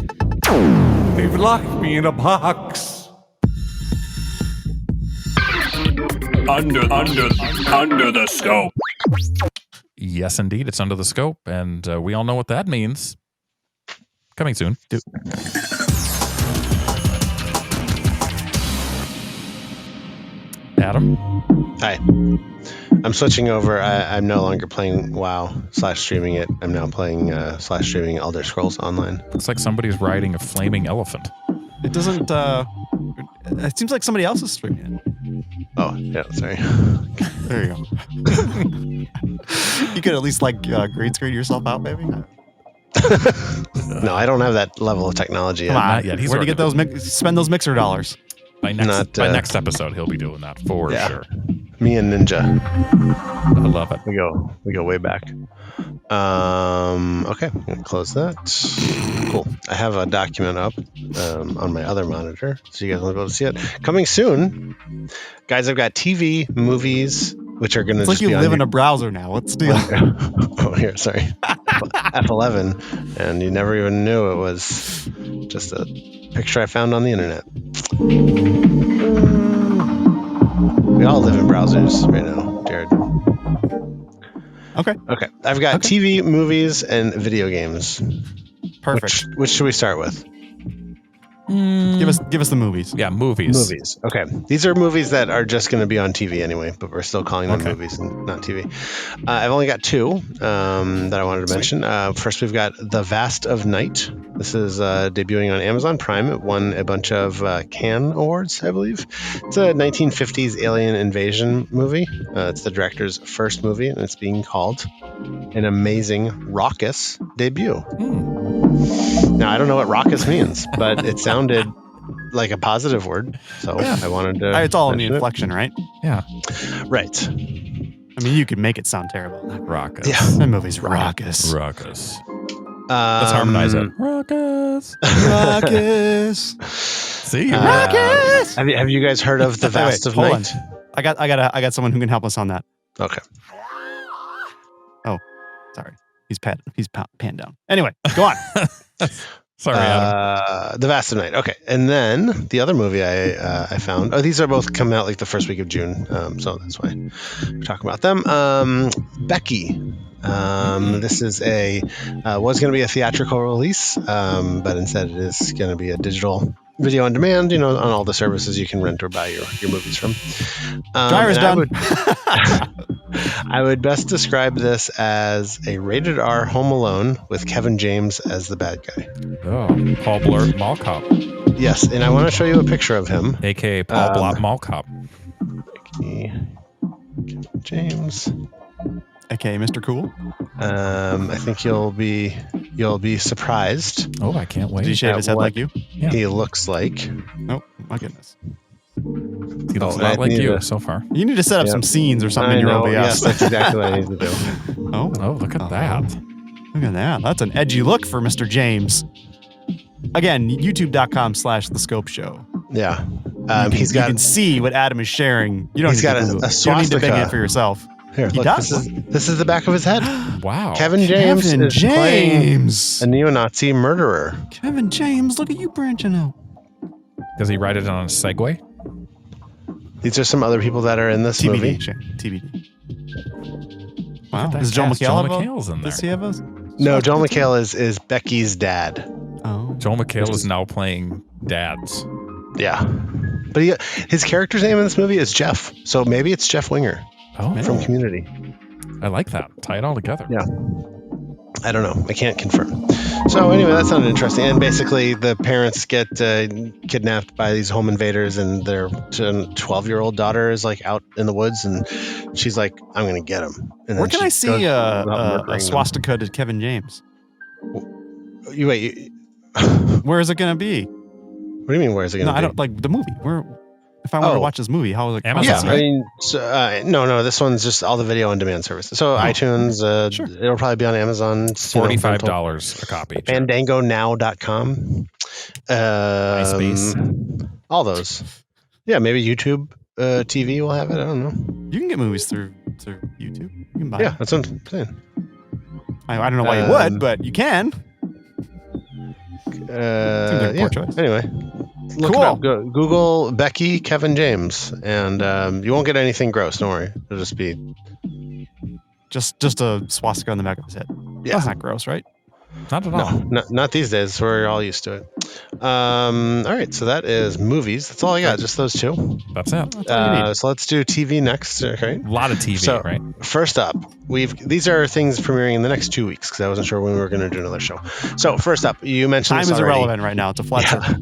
Speaker 1: They've locked me in a box. Under the scope.
Speaker 2: Yes, indeed. It's under the scope, and we all know what that means. Coming soon. Adam?
Speaker 4: Hi. I'm switching over. I'm no longer playing WoW / streaming it. I'm now playing / streaming Elder Scrolls Online.
Speaker 2: Looks like somebody's riding a flaming elephant.
Speaker 3: It doesn't. It seems like somebody else is streaming it.
Speaker 4: Oh, yeah, sorry.
Speaker 3: There you go. You could at least green screen yourself out, maybe.
Speaker 4: No, I don't have that level of technology yet.
Speaker 3: Come on,
Speaker 2: Not yet. He's
Speaker 3: where do you get
Speaker 2: already-
Speaker 3: those? Spend those mixer dollars.
Speaker 2: By next episode, he'll be doing that for sure.
Speaker 4: Me and Ninja.
Speaker 2: I love it.
Speaker 4: We go way back. Okay, I'm gonna close that. Cool. I have a document up on my other monitor, so you guys will be able to see it. Coming soon, guys. I've got TV, movies, which are gonna.
Speaker 3: It's like
Speaker 4: just
Speaker 3: you
Speaker 4: be
Speaker 3: live
Speaker 4: on
Speaker 3: in a browser now. What's the deal?
Speaker 4: Oh, here, sorry. F11, and you never even knew it was just a picture I found on the internet. We all live in browsers right now, Jared.
Speaker 3: Okay.
Speaker 4: I've got TV, movies, and video games.
Speaker 3: Perfect.
Speaker 4: Which should we start with?
Speaker 3: Give us the movies.
Speaker 2: Yeah, movies.
Speaker 4: Movies. Okay. These are movies that are just going to be on TV anyway, but we're still calling them movies and not TV. I've only got two that I wanted to mention. First, we've got The Vast of Night. This is debuting on Amazon Prime. It won a bunch of Cannes Awards, I believe. It's a 1950s alien invasion movie. It's the director's first movie, and it's being called an amazing, raucous debut. Now, I don't know what raucous means, but it sounded like a positive word, so I wanted to.
Speaker 3: It's all in the inflection, right?
Speaker 2: Yeah.
Speaker 4: Right.
Speaker 3: I mean, you could make it sound terrible.
Speaker 2: Raucous.
Speaker 4: Yeah.
Speaker 3: That movie's raucous.
Speaker 2: Raucous. Let's harmonize it. Raucous.
Speaker 3: Raucous.
Speaker 2: See?
Speaker 3: Raucous.
Speaker 4: Have you guys heard of The Vast of
Speaker 3: hold
Speaker 4: Night?
Speaker 3: on. I got someone who can help us on that.
Speaker 4: Okay.
Speaker 3: Sorry. He's panned down. Anyway, go on.
Speaker 2: Sorry, Adam.
Speaker 4: The Vast of Night. Okay, and then the other movie I found. Oh, these are both coming out like the first week of June, so that's why we're talking about them. Becky. This is was going to be a theatrical release, but instead it is going to be a digital video on demand. On all the services you can rent or buy your movies from.
Speaker 3: Dryer's done.
Speaker 4: I would best describe this as a rated R Home Alone with Kevin James as the bad guy.
Speaker 2: Oh, Paul Blart Mall Cop.
Speaker 4: Yes, and I want to show you a picture of him.
Speaker 2: A.K.A. Paul Blart Mall Cop.
Speaker 4: Kevin James.
Speaker 3: Okay, Mr. Cool.
Speaker 4: I think you'll be surprised.
Speaker 2: Oh, I can't wait.
Speaker 3: Did he shave his head like you?
Speaker 2: Yeah.
Speaker 4: He looks like.
Speaker 3: Oh, my goodness.
Speaker 2: He looks a lot like you so far.
Speaker 3: You need to set up some scenes or something in your OBS.
Speaker 4: Yes, that's exactly what I need to do.
Speaker 2: Oh, look at that.
Speaker 3: Look at that. That's an edgy look for Mr. James. Again, youtube.com/The Scope Show.
Speaker 4: Yeah.
Speaker 3: You can see what Adam is sharing. You don't
Speaker 4: He's got a
Speaker 3: you don't need to
Speaker 4: swastika.
Speaker 3: bang it for yourself.
Speaker 4: Here,
Speaker 3: He
Speaker 4: look,
Speaker 3: does.
Speaker 4: this is the back of his head.
Speaker 2: Wow.
Speaker 4: Kevin James is playing a neo-Nazi murderer.
Speaker 3: Kevin James, look at you branching out.
Speaker 2: Does he ride it on a Segway?
Speaker 4: These are some other people that are in this movie.
Speaker 3: TBD. Wow.
Speaker 2: That
Speaker 3: Does Joel
Speaker 2: cast.
Speaker 3: McHale
Speaker 2: Joel McHale's in there.
Speaker 3: Does he have a...
Speaker 4: No, Joel McHale is Becky's dad.
Speaker 3: Oh.
Speaker 2: Joel McHale is now playing dads.
Speaker 4: Yeah. But his character's name in this movie is Jeff. So maybe it's Jeff Winger from Community.
Speaker 2: I like that. Tie it all together.
Speaker 4: Yeah. I don't know. I can't confirm. So anyway, that sounded interesting. And basically, the parents get kidnapped by these home invaders, and their 12-year-old daughter is like out in the woods, and she's like, "I'm going to get him." And
Speaker 3: where can I see a
Speaker 4: them.
Speaker 3: swastika to Kevin James?
Speaker 4: Wait.
Speaker 3: Where is it going to be?
Speaker 4: What do you mean? Where is it going to be?
Speaker 3: I don't like the movie. Where? If I want to watch this movie, how is it?
Speaker 2: Amazon.
Speaker 4: Yeah, I mean, no. This one's just all the video on demand services. So iTunes,
Speaker 3: sure.
Speaker 4: It'll probably be on Amazon.
Speaker 2: $45 a copy.
Speaker 4: FandangoNow.com.
Speaker 2: MySpace.
Speaker 4: All those. Yeah, maybe YouTube TV will have it. I don't know.
Speaker 3: You can get movies through YouTube. You can buy.
Speaker 4: Yeah, that's what I'm saying.
Speaker 3: I don't know why you would, but you can. Seems like a poor choice.
Speaker 4: Anyway, look it up. Google Becky Kevin James, and you won't get anything gross. Don't worry. It'll just be
Speaker 3: just a swastika on the back of his head.
Speaker 4: Yeah.
Speaker 3: That's not gross, right?
Speaker 2: Not at all.
Speaker 4: No, not these days. We're all used to it. All right, so that is movies. That's all I got. Just those two.
Speaker 2: That's it.
Speaker 3: That's all you need.
Speaker 4: So let's do TV next. Okay.
Speaker 2: A lot of TV,
Speaker 4: So
Speaker 2: right?
Speaker 4: first up, these are things premiering in the next 2 weeks because I wasn't sure when we were going to do another show. So first up, you mentioned
Speaker 3: Time
Speaker 4: this
Speaker 3: is
Speaker 4: already.
Speaker 3: irrelevant right now. It's a flat circle.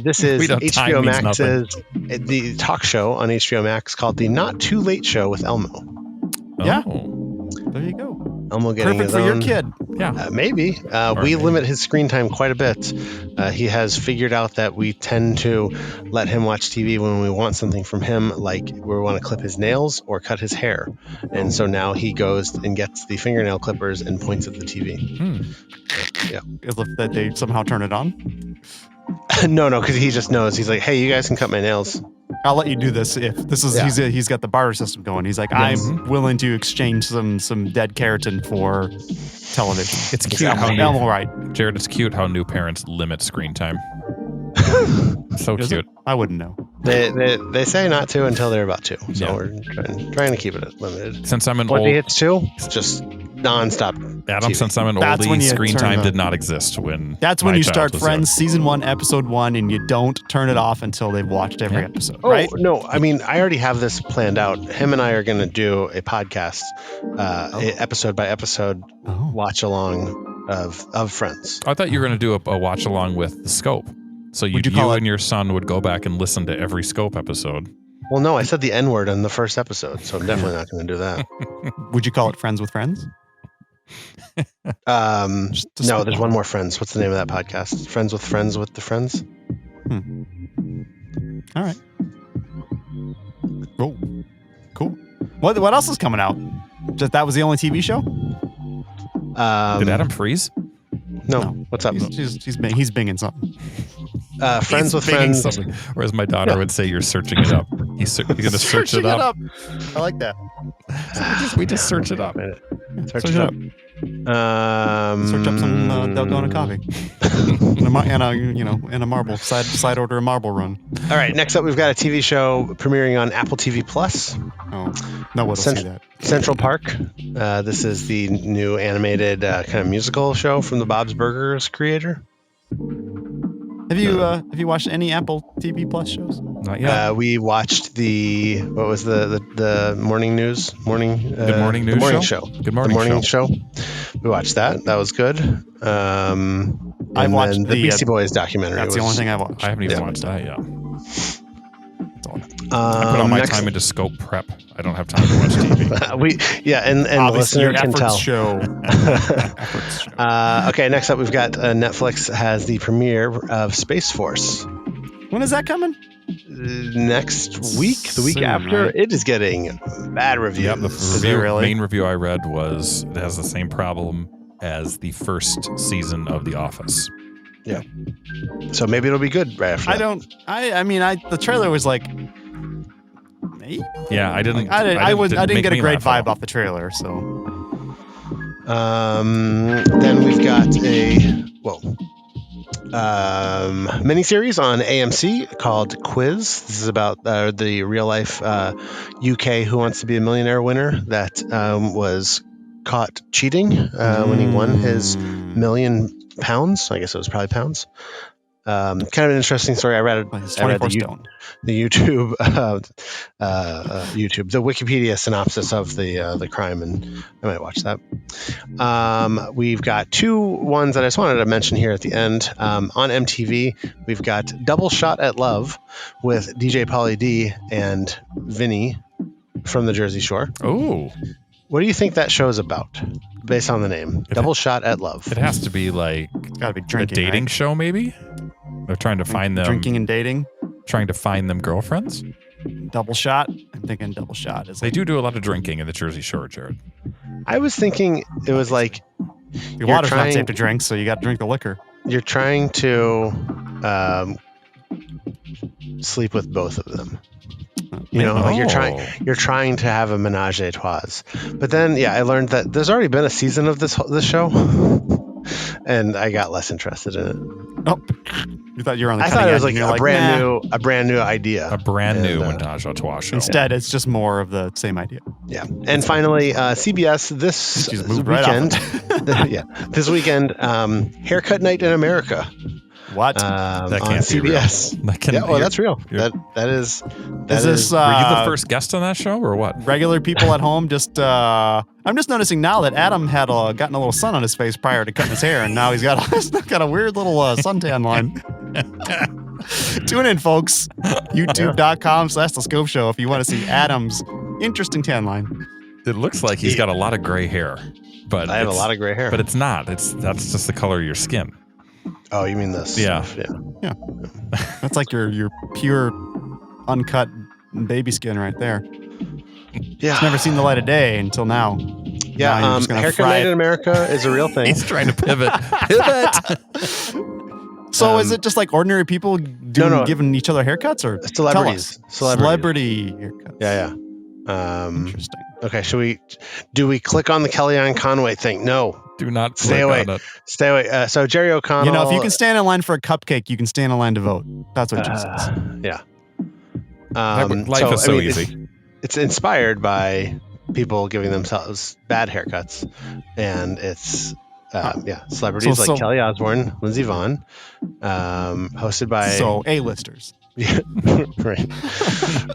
Speaker 4: This is
Speaker 2: Time
Speaker 4: HBO
Speaker 2: means
Speaker 4: Max's the talk show on HBO Max called The Not Too Late Show with Elmo.
Speaker 3: Yeah.
Speaker 2: Oh.
Speaker 3: There you go.
Speaker 4: Elmo getting
Speaker 3: Perfect
Speaker 4: his
Speaker 3: for
Speaker 4: own.
Speaker 3: your kid.
Speaker 2: Yeah.
Speaker 4: Maybe. We limit his screen time quite a bit. He has figured out that we tend to let him watch TV when we want something from him, like we want to clip his nails or cut his hair. And so now he goes and gets the fingernail clippers and points at the TV.
Speaker 3: As if that they somehow turn it on.
Speaker 4: No, because he just knows. He's like, hey, you guys can cut my nails.
Speaker 3: I'll let you do this if this is he's got the barter system going. He's like, I'm willing to exchange some dead keratin for television.
Speaker 2: It's cute how
Speaker 3: Elmo, right?
Speaker 2: Jared, it's cute how new parents limit screen time. So
Speaker 3: Is
Speaker 2: cute.
Speaker 3: it? I wouldn't know.
Speaker 4: They say not to until they're about to. So
Speaker 2: Yeah.
Speaker 4: we're trying to keep it limited.
Speaker 2: Since I'm an
Speaker 4: Once
Speaker 2: old
Speaker 4: he hits 2, it's just nonstop.
Speaker 2: Adam,
Speaker 4: TV.
Speaker 2: since I'm an
Speaker 3: That's when
Speaker 2: oldie,
Speaker 3: you
Speaker 2: screen
Speaker 3: turn
Speaker 2: time
Speaker 3: the-
Speaker 2: did not exist when
Speaker 3: That's when
Speaker 2: my
Speaker 3: you
Speaker 2: child
Speaker 3: start
Speaker 2: was
Speaker 3: Friends season 1, episode 1, and you don't turn it off until they've watched every episode,
Speaker 4: Oh,
Speaker 3: right?
Speaker 4: no. I mean, I already have this planned out. Him and I are going to do a podcast, episode by episode watch along of Friends.
Speaker 2: I thought you were going to do a watch along with the Scope. So you and your son would go back and listen to every Scope episode.
Speaker 4: Well, no, I said the N word in the first episode, so I'm definitely not going to do that.
Speaker 3: Would you call it Friends with Friends?
Speaker 4: No, there's one more Friends. What's the name of that podcast? Friends with the Friends?
Speaker 3: All right. Oh, cool. What else is coming out? Just that was the only TV show?
Speaker 2: Did Adam freeze?
Speaker 4: No. What's up?
Speaker 3: He's binging something.
Speaker 4: Friends with
Speaker 2: Binging
Speaker 4: Friends.
Speaker 2: something. Or as my daughter would say, you're searching it up. He's going to search it up.
Speaker 3: I like that.
Speaker 2: We just search it up.
Speaker 4: Search it up.
Speaker 3: Search up some Dalgona coffee and a marble side order a marble run.
Speaker 4: All right, next up we've got a TV show premiering on Apple TV Plus.
Speaker 3: Oh, no one will see that.
Speaker 4: Central Park. This is the new animated kind of musical show from the Bob's Burgers creator.
Speaker 3: Have you watched any Apple TV Plus shows?
Speaker 2: Not yet.
Speaker 4: We watched the morning news morning
Speaker 2: Good morning news
Speaker 4: the morning
Speaker 2: show?
Speaker 4: show.
Speaker 2: Good morning
Speaker 4: the morning show. We watched that. That was good.
Speaker 3: I
Speaker 4: And
Speaker 3: watched
Speaker 4: then the Beastie Boys documentary.
Speaker 3: That's the only thing I watched.
Speaker 2: I haven't even watched that yet.
Speaker 3: That's all.
Speaker 2: I put all my time into Scope prep. I don't have time to watch TV.
Speaker 4: and the
Speaker 3: Obviously,
Speaker 4: listener
Speaker 3: your
Speaker 4: can
Speaker 3: efforts
Speaker 4: tell.
Speaker 3: show. Efforts show.
Speaker 4: Okay, next up we've got Netflix has the premiere of Space Force.
Speaker 3: When is that coming?
Speaker 4: Next week, the week
Speaker 3: Soon,
Speaker 4: after,
Speaker 3: right?
Speaker 4: it is getting bad reviews.
Speaker 2: Yep, the
Speaker 3: Is it really?
Speaker 2: main review I read was it has the same problem as the first season of The Office.
Speaker 4: Yeah. So maybe it'll be good right after.
Speaker 3: The trailer was like.
Speaker 2: Yeah, I didn't.
Speaker 3: I didn't
Speaker 2: make
Speaker 3: get a
Speaker 2: me
Speaker 3: great
Speaker 2: laugh at
Speaker 3: vibe
Speaker 2: all.
Speaker 3: off the trailer, so.
Speaker 4: Then we've got a miniseries on AMC called Quiz. This is about the real life UK Who Wants to Be a Millionaire winner that was caught cheating when he won his £1 million. I guess it was probably pounds. Kind of an interesting story. I read the YouTube, the Wikipedia synopsis of the crime, and I might watch that. We've got two ones that I just wanted to mention here at the end. On MTV, we've got Double Shot at Love with DJ Pauly D and Vinny from the Jersey Shore.
Speaker 2: Oh,
Speaker 4: what do you think that show is about, based on the name? Double Shot at Love.
Speaker 2: it has to be like
Speaker 3: It's got to be
Speaker 2: a
Speaker 3: drinking.
Speaker 2: dating
Speaker 3: right?
Speaker 2: show, maybe. They're trying to find them.
Speaker 3: Drinking and dating.
Speaker 2: Trying to find them girlfriends.
Speaker 3: Double Shot. I'm thinking Double Shot is.
Speaker 2: They
Speaker 3: Like,
Speaker 2: do a lot of drinking in the Jersey Shore, Jared.
Speaker 4: I was thinking it was like
Speaker 3: the water's not safe to drink, so you got to drink the liquor.
Speaker 4: you're trying to sleep with both of them. You know, like you're trying to have a menage a trois. But then, yeah, I learned that there's already been a season of this show. and I got less interested in it.
Speaker 3: Oh, you thought you were on the
Speaker 4: I
Speaker 3: cutting
Speaker 4: thought it
Speaker 3: edge,
Speaker 4: was
Speaker 3: and
Speaker 4: like
Speaker 3: you're
Speaker 4: a brand
Speaker 3: nah.
Speaker 4: new idea.
Speaker 2: A brand new
Speaker 4: And,
Speaker 2: Menage a Trois show.
Speaker 3: Instead, it's just more of the same idea.
Speaker 4: Yeah. And finally, CBS this
Speaker 3: You just moved right off
Speaker 4: weekend. This weekend, Haircut Night in America.
Speaker 3: What?
Speaker 2: That
Speaker 4: On
Speaker 2: can't be real.
Speaker 4: CBS.
Speaker 2: That can,
Speaker 4: Yeah, well, that's real. That is.
Speaker 3: Is this
Speaker 2: were you the first guest on that show or what?
Speaker 3: regular people at home? Just I'm just noticing now that Adam had gotten a little sun on his face prior to cutting his hair, and now he's got a weird little suntan line. Tune in, folks. YouTube.com/The Scope Show if you want to see Adam's interesting tan line.
Speaker 2: It looks like he's got a lot of gray hair, but
Speaker 4: I have a lot of gray hair.
Speaker 2: But it's not. That's just the color of your skin.
Speaker 4: Oh, you mean this?
Speaker 2: Yeah.
Speaker 3: Yeah. That's like your pure, uncut baby skin right there.
Speaker 4: Yeah.
Speaker 3: It's never seen the light of day until now.
Speaker 4: Yeah.
Speaker 3: Now you're just gonna
Speaker 4: Haircut
Speaker 3: fry
Speaker 4: Night
Speaker 3: it.
Speaker 4: in America is a real thing.
Speaker 2: He's trying to pivot. Pivot.
Speaker 3: So is it just like ordinary people giving each other haircuts, or
Speaker 4: Celebrities.
Speaker 3: Tell us. Celebrity haircuts.
Speaker 4: Yeah.
Speaker 3: Interesting.
Speaker 4: Okay. Do we click on the Kellyanne Conway thing? No.
Speaker 2: Do not
Speaker 4: Stay
Speaker 2: click
Speaker 4: away.
Speaker 2: on it.
Speaker 4: Stay away. So Jerry O'Connell.
Speaker 3: You know, if you can stand in line for a cupcake, you can stand in line to vote. That's what she says.
Speaker 4: Yeah.
Speaker 2: Life is so easy.
Speaker 4: It's inspired by people giving themselves bad haircuts, and it's celebrities like Kelly Osbourne, Lindsey Vonn, hosted by
Speaker 3: A-listers.
Speaker 4: Right.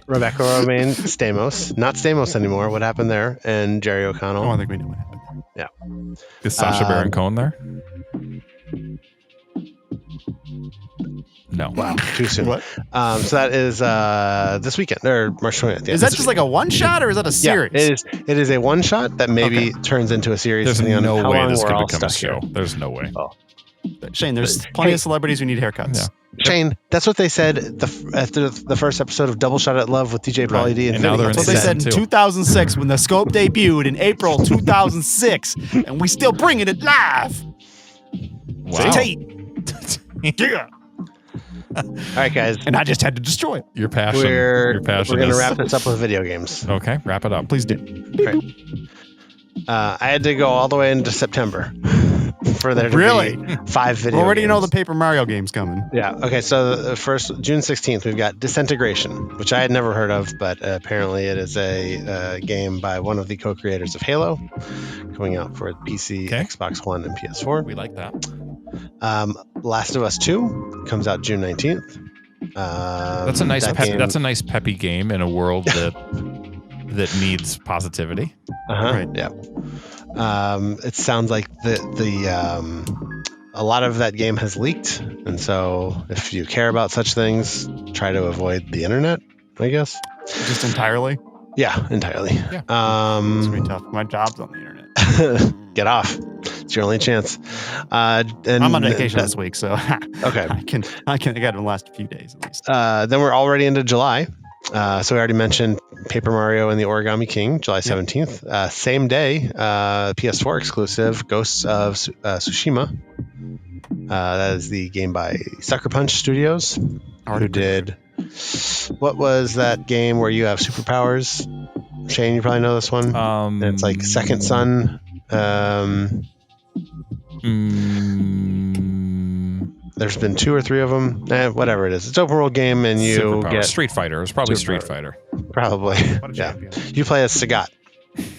Speaker 4: Rebecca Romaine Stamos, not Stamos anymore. What happened there? And Jerry O'Connell.
Speaker 3: Oh, I think we know what happened.
Speaker 4: Yeah.
Speaker 2: Is Sacha Baron Cohen there? No.
Speaker 4: Wow, too soon.
Speaker 3: What?
Speaker 4: So that is this weekend or March 20th. Yeah,
Speaker 3: is that just like a one shot, or is that a series?
Speaker 4: Yeah, it is a one shot that maybe turns into a series.
Speaker 2: There's
Speaker 4: depending on
Speaker 2: no
Speaker 4: how
Speaker 2: way
Speaker 4: long
Speaker 2: this
Speaker 4: we're
Speaker 2: could
Speaker 4: all
Speaker 2: become a
Speaker 4: stuck here.
Speaker 2: show. There's no way.
Speaker 4: Oh.
Speaker 3: Shane, there's plenty of celebrities who need haircuts.
Speaker 2: Yeah.
Speaker 4: Shane, that's what they said after the first episode of Double Shot at Love with DJ Pauly D.
Speaker 2: And now they're
Speaker 3: That's what they said in 2006 when the Scope debuted in April 2006, and we still bringing it live.
Speaker 2: Wow.
Speaker 3: Yeah.
Speaker 4: All right, guys.
Speaker 3: And I just had to destroy it.
Speaker 2: Your passion.
Speaker 4: We're
Speaker 2: your passion
Speaker 4: going to
Speaker 2: is-
Speaker 4: wrap this up with video games.
Speaker 2: Okay, wrap it up.
Speaker 3: Please do.
Speaker 4: Right. I had to go all the way into September for there to be 5 video
Speaker 3: Well, where do you know the
Speaker 4: games.
Speaker 3: Paper Mario game's coming?
Speaker 4: Yeah. Okay. So the first June 16th, we've got Disintegration, which I had never heard of, but apparently it is a game by one of the co-creators of Halo, coming out for PC,
Speaker 2: Okay.
Speaker 4: Xbox One, and PS4.
Speaker 2: We like that.
Speaker 4: Last of Us 2 comes out June 19th.
Speaker 2: That's a nice. That's a nice peppy game in a world that needs positivity.
Speaker 3: Right.
Speaker 4: Yeah. It sounds like a lot of that game has leaked, and so if you care about such things, try to avoid the internet, I guess.
Speaker 3: Just entirely?
Speaker 4: Yeah, entirely.
Speaker 3: It's going to be tough. My job's on the internet.
Speaker 4: Get off. It's your only chance. And
Speaker 3: I'm on vacation this week, so
Speaker 4: okay.
Speaker 3: I got to last a few days at least.
Speaker 4: Then we're already into July. So we already mentioned Paper Mario and the Origami King, July 17th. Same day, PS4 exclusive, Ghosts of Tsushima. That is the game by Sucker Punch Studios, who did... What was that game where you have superpowers? Shane, you probably know this one. It's like Second Son. There's been 2 or 3 of them. Whatever it is. It's an open world game, and you
Speaker 2: Superpower.
Speaker 4: get...
Speaker 2: Street Fighter. It was probably
Speaker 4: Superpower.
Speaker 2: Street Fighter.
Speaker 4: Probably.
Speaker 3: What a
Speaker 4: Yeah.
Speaker 3: champion.
Speaker 4: You play as Sagat.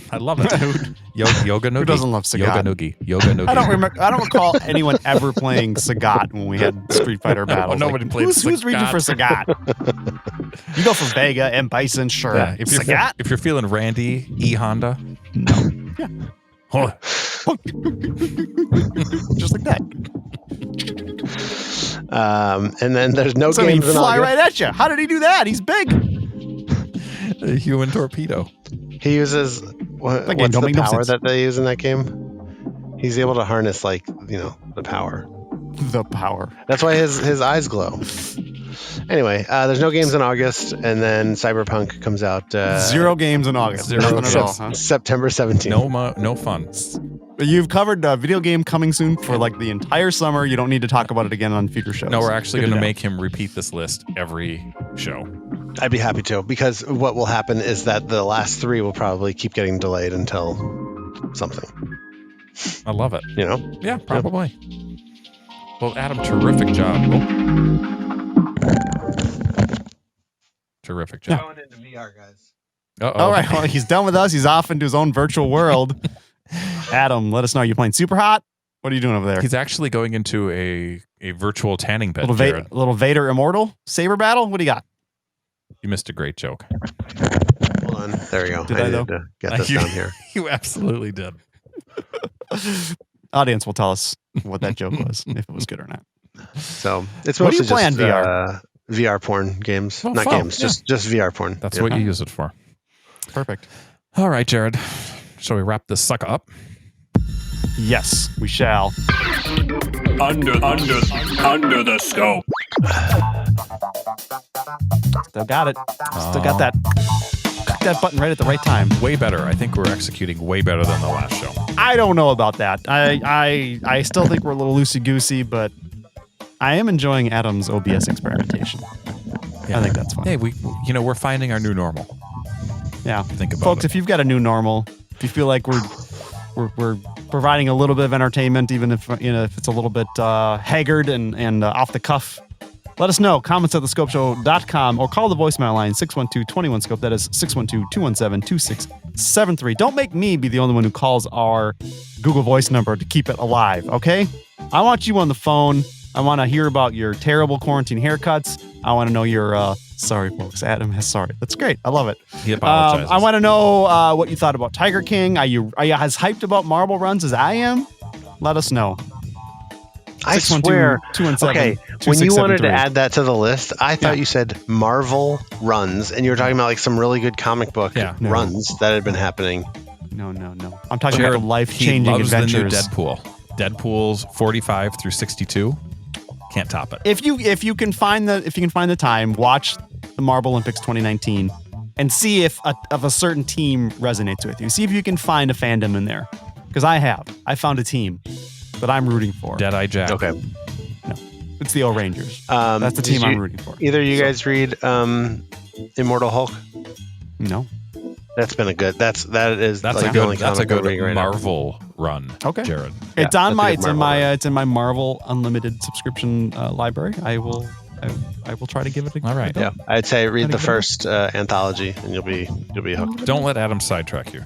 Speaker 2: I love it. Yoga Noogie.
Speaker 3: Who doesn't love Sagat?
Speaker 2: Yoga Noogie. Yoga Noogie.
Speaker 3: I don't recall anyone ever playing Sagat when we had Street Fighter battles.
Speaker 2: nobody played
Speaker 3: who's reaching
Speaker 2: Sagat.
Speaker 3: for Sagat? You go for Vega and Bison, sure.
Speaker 2: Yeah, if you're
Speaker 3: Sagat?
Speaker 2: if you're feeling Randy E Honda,
Speaker 3: Yeah.
Speaker 2: oh,
Speaker 3: Just like that.
Speaker 4: And then there's no
Speaker 3: So he
Speaker 4: games in
Speaker 3: fly
Speaker 4: August.
Speaker 3: right at you. How did he do that? He's big.
Speaker 2: a human torpedo.
Speaker 4: He uses
Speaker 3: game
Speaker 4: what's
Speaker 3: don't
Speaker 4: the
Speaker 3: make no
Speaker 4: power
Speaker 3: sense.
Speaker 4: that they use in that game? He's able to harness the power.
Speaker 3: The power.
Speaker 4: That's why his eyes glow. Anyway, there's no games in August, and then Cyberpunk comes out
Speaker 3: 0 games in August.
Speaker 2: Zero
Speaker 3: Nothing at
Speaker 2: games.
Speaker 3: all, huh?
Speaker 4: September 17th.
Speaker 2: No fun.
Speaker 3: You've covered video game coming soon for like the entire summer. You don't need to talk about it again on future shows.
Speaker 2: No, we're actually
Speaker 3: Good
Speaker 2: going to
Speaker 3: know.
Speaker 2: make him repeat this list every show.
Speaker 4: I'd be happy to, because what will happen is that the last 3 will probably keep getting delayed until something.
Speaker 2: I love it.
Speaker 4: You know?
Speaker 2: Yeah, probably. Well, Adam, terrific job. Terrific job.
Speaker 4: Going into VR, guys.
Speaker 2: Uh-oh.
Speaker 3: All right, well, he's done with us. He's off into his own virtual world. Adam, let us know. Are you playing Super Hot? What are you doing over there?
Speaker 2: He's actually going into a virtual tanning bed,
Speaker 3: little,
Speaker 2: Jared.
Speaker 3: little Vader Immortal saber battle? What do you got?
Speaker 2: You missed a great joke.
Speaker 4: Hold on. There we go.
Speaker 3: Did I, though?
Speaker 4: need to get this down here.
Speaker 2: You absolutely did.
Speaker 3: Audience will tell us what that joke was, if it was good or not.
Speaker 4: So it's
Speaker 3: What do you
Speaker 4: mostly
Speaker 3: play
Speaker 4: just
Speaker 3: on VR?
Speaker 4: VR porn games.
Speaker 2: Oh,
Speaker 4: Not
Speaker 2: fun.
Speaker 4: games, just VR porn.
Speaker 2: That's what you use it for.
Speaker 3: Perfect.
Speaker 2: All right, Jared. Shall we wrap this sucker up?
Speaker 3: Yes, we shall.
Speaker 1: Under the scope.
Speaker 3: Still got it. Still got that button right at the right time.
Speaker 2: Way better. I think we're executing way better than the last show.
Speaker 3: I don't know about that. I still think we're a little loosey-goosey, but I am enjoying Adam's OBS experimentation.
Speaker 2: Yeah.
Speaker 3: I think that's fun.
Speaker 2: Hey, we're finding our new normal.
Speaker 3: Yeah.
Speaker 2: Think about
Speaker 3: Folks,
Speaker 2: it.
Speaker 3: if you've got a new normal, if you feel like we're providing a little bit of entertainment, even if if it's a little bit haggard and off the cuff, let us know. Comments at thescopeshow.com or call the voicemail line 612-21-SCOPE. That is 612-217-2673. Don't make me be the only one who calls our Google Voice number to keep it alive, okay? I want you on the phone. I want to hear about your terrible quarantine haircuts. I want to know your sorry, folks. Adam has sorry. That's great. I love it.
Speaker 2: He apologizes.
Speaker 3: I want to know what you thought about Tiger King. Are you as hyped about marble runs as I am? Let us know.
Speaker 4: I swear.
Speaker 3: 217
Speaker 4: Okay, when you wanted to
Speaker 3: 2673.
Speaker 4: add that to the list, I thought you said Marvel runs, and you were talking about like some really good comic book runs that had been happening.
Speaker 3: No. I'm talking about the life-changing
Speaker 2: he loves
Speaker 3: adventures.
Speaker 2: the new Deadpool. Deadpool's 45 through 62. Can't top it.
Speaker 3: If you can find the time, watch the Marble Olympics 2019 and see if a certain team resonates with you. See if you can find a fandom in there. Because I found a team that I'm rooting for.
Speaker 2: Deadeye Jack.
Speaker 4: Okay.
Speaker 3: No, it's the O Rangers. That's the team I'm rooting for.
Speaker 4: Either you guys read Immortal Hulk?
Speaker 3: No.
Speaker 4: That's been a good. That's
Speaker 2: a
Speaker 4: the
Speaker 2: good.
Speaker 4: only
Speaker 2: That's a
Speaker 4: comic I'm reading
Speaker 2: good
Speaker 4: right now.
Speaker 2: Marvel run.
Speaker 3: Okay.
Speaker 2: Jared.
Speaker 3: It's on my
Speaker 4: that's a good
Speaker 3: it's in my Marvel Unlimited subscription library. I will try to give it a
Speaker 2: All right.
Speaker 3: go.
Speaker 4: Yeah, I'd say read the
Speaker 3: Gotta give it
Speaker 4: first anthology, and you'll be hooked.
Speaker 2: Don't let Adam sidetrack you.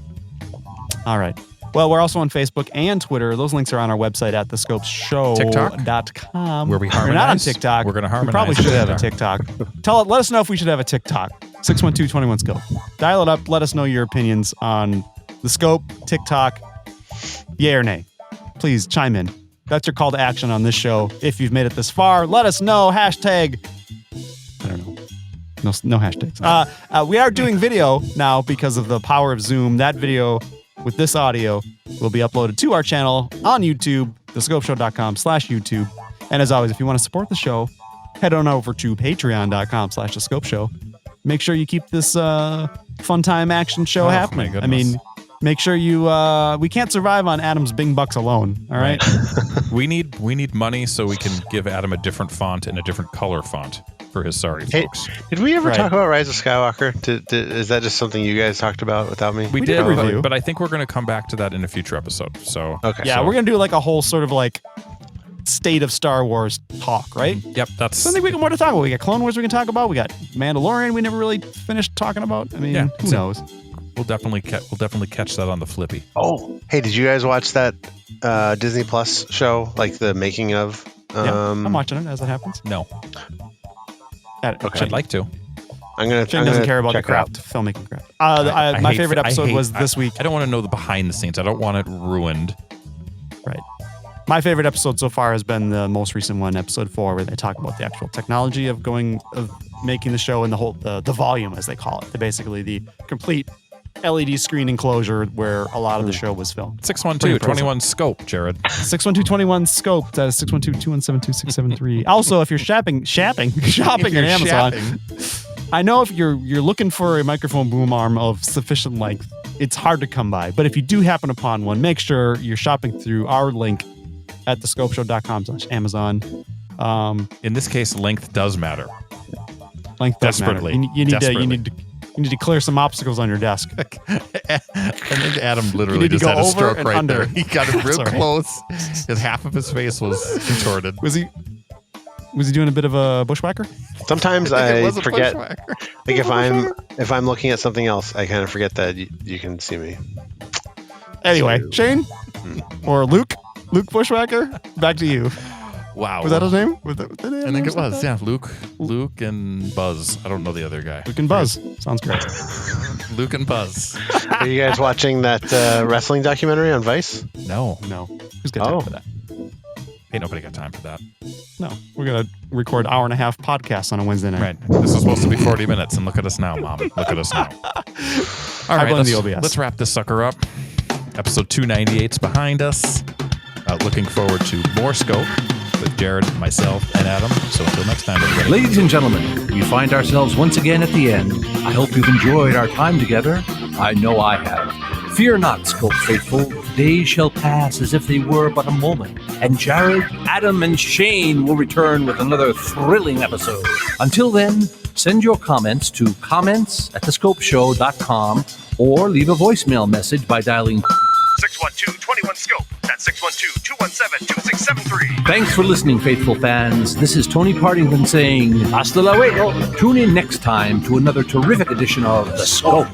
Speaker 3: All right. Well, we're also on Facebook and Twitter. Those links are on our website at thescopeshow.com.
Speaker 2: Where we
Speaker 3: We're not on
Speaker 2: harmonize.
Speaker 3: TikTok.
Speaker 2: We're gonna
Speaker 3: We probably
Speaker 2: harmonize
Speaker 3: should have a
Speaker 2: TikTok.
Speaker 3: TikTok. Let us know if we should have a TikTok. 612-21-SCOPE. Dial it up. Let us know your opinions on the Scope, TikTok, yay or nay. Please chime in. That's your call to action on this show. If you've made it this far, let us know. Hashtag. I don't know. No hashtags. We are doing video now because of the power of Zoom. That video with this audio will be uploaded to our channel on YouTube, thescopeshow.com/YouTube. And as always, if you want to support the show, head on over to patreon.com/thescopeshow. Make sure you keep this fun time action show happening. I mean, make sure you we can't survive on Adam's Bing Bucks alone. All right.
Speaker 2: We need money so we can give Adam a different font and a different color font for his sorry
Speaker 4: Hey,
Speaker 2: folks.
Speaker 4: did we ever talk about Rise of Skywalker? Is that just something you guys talked about without me?
Speaker 2: We did
Speaker 3: a review.
Speaker 2: but I think we're going to come back to that in a future episode. So
Speaker 4: Okay.
Speaker 3: Yeah, we're gonna do like a whole sort of like state of Star Wars talk, right?
Speaker 2: Yep, that's.
Speaker 3: So I think we got more to talk about. We got Clone Wars we can talk about. We got Mandalorian we never really finished talking about. I mean, who knows?
Speaker 2: We'll definitely catch that on the flippy.
Speaker 4: Oh, hey, did you guys watch that Disney Plus show, like the making of?
Speaker 3: I'm watching it as it happens.
Speaker 2: No,
Speaker 4: Okay.
Speaker 2: I'd like to.
Speaker 3: Shane doesn't care about the craft, filmmaking craft. My favorite episode was this week.
Speaker 2: I don't want to know the behind the scenes. I don't want it ruined.
Speaker 3: Right. My favorite episode so far has been the most recent one, episode 4, where they talk about the actual technology of making the show and the whole the volume, as they call it. Basically, the complete LED screen enclosure where a lot of the show was filmed.
Speaker 2: 612-21-SCOPE, Jared.
Speaker 3: 612-21-SCOPE. That is 612-217-2673. Also, if you're shopping at Amazon, I know if you're looking for a microphone boom arm of sufficient length, it's hard to come by. But if you do happen upon one, make sure you're shopping through our link at thescopeshow.com/Amazon.
Speaker 2: In this case, length does matter.
Speaker 3: Length does matter.
Speaker 2: Desperately.
Speaker 3: You need to You need to clear some obstacles on your desk.
Speaker 2: I think Adam literally just had a stroke right there. He got it real close because half of his face was contorted.
Speaker 3: Was he doing a bit of a bushwhacker?
Speaker 4: Sometimes I forget. Like if I'm looking at something else, I kind of forget that you can see me.
Speaker 3: Anyway, Shane or Luke Bushwhacker, back to you.
Speaker 2: Wow.
Speaker 3: Was that his name? I
Speaker 2: think it was. Yeah, Luke and Buzz. I don't know the other guy.
Speaker 3: Luke and Buzz. Sounds great.
Speaker 2: Luke and Buzz.
Speaker 4: Are you guys watching that wrestling documentary on Vice?
Speaker 2: No.
Speaker 3: Who's got time for that?
Speaker 2: Ain't nobody got time for that.
Speaker 3: No, we're going to record hour and a half podcasts on a Wednesday night.
Speaker 2: Right. This was supposed to be 40 minutes, and look at us now, Mom. Look at us now. All right, let's wrap this sucker up. Episode 298's behind us. Looking forward to more Scope with Jared, myself, and Adam. So until next time, everybody.
Speaker 1: Ladies and gentlemen, we find ourselves once again at the end. I hope you've enjoyed our time together. I know I have. Fear not, Scope faithful. Days shall pass as if they were but a moment, and Jared, Adam, and Shane will return with another thrilling episode. Until then, send your comments to comments@thescopeshow.com or leave a voicemail message by dialing
Speaker 5: 612-21-SCOPE. That's 612-217-2673.
Speaker 1: Thanks for listening, faithful fans. This is Tony Partington saying, hasta luego. Tune in next time to another terrific edition of The Scope.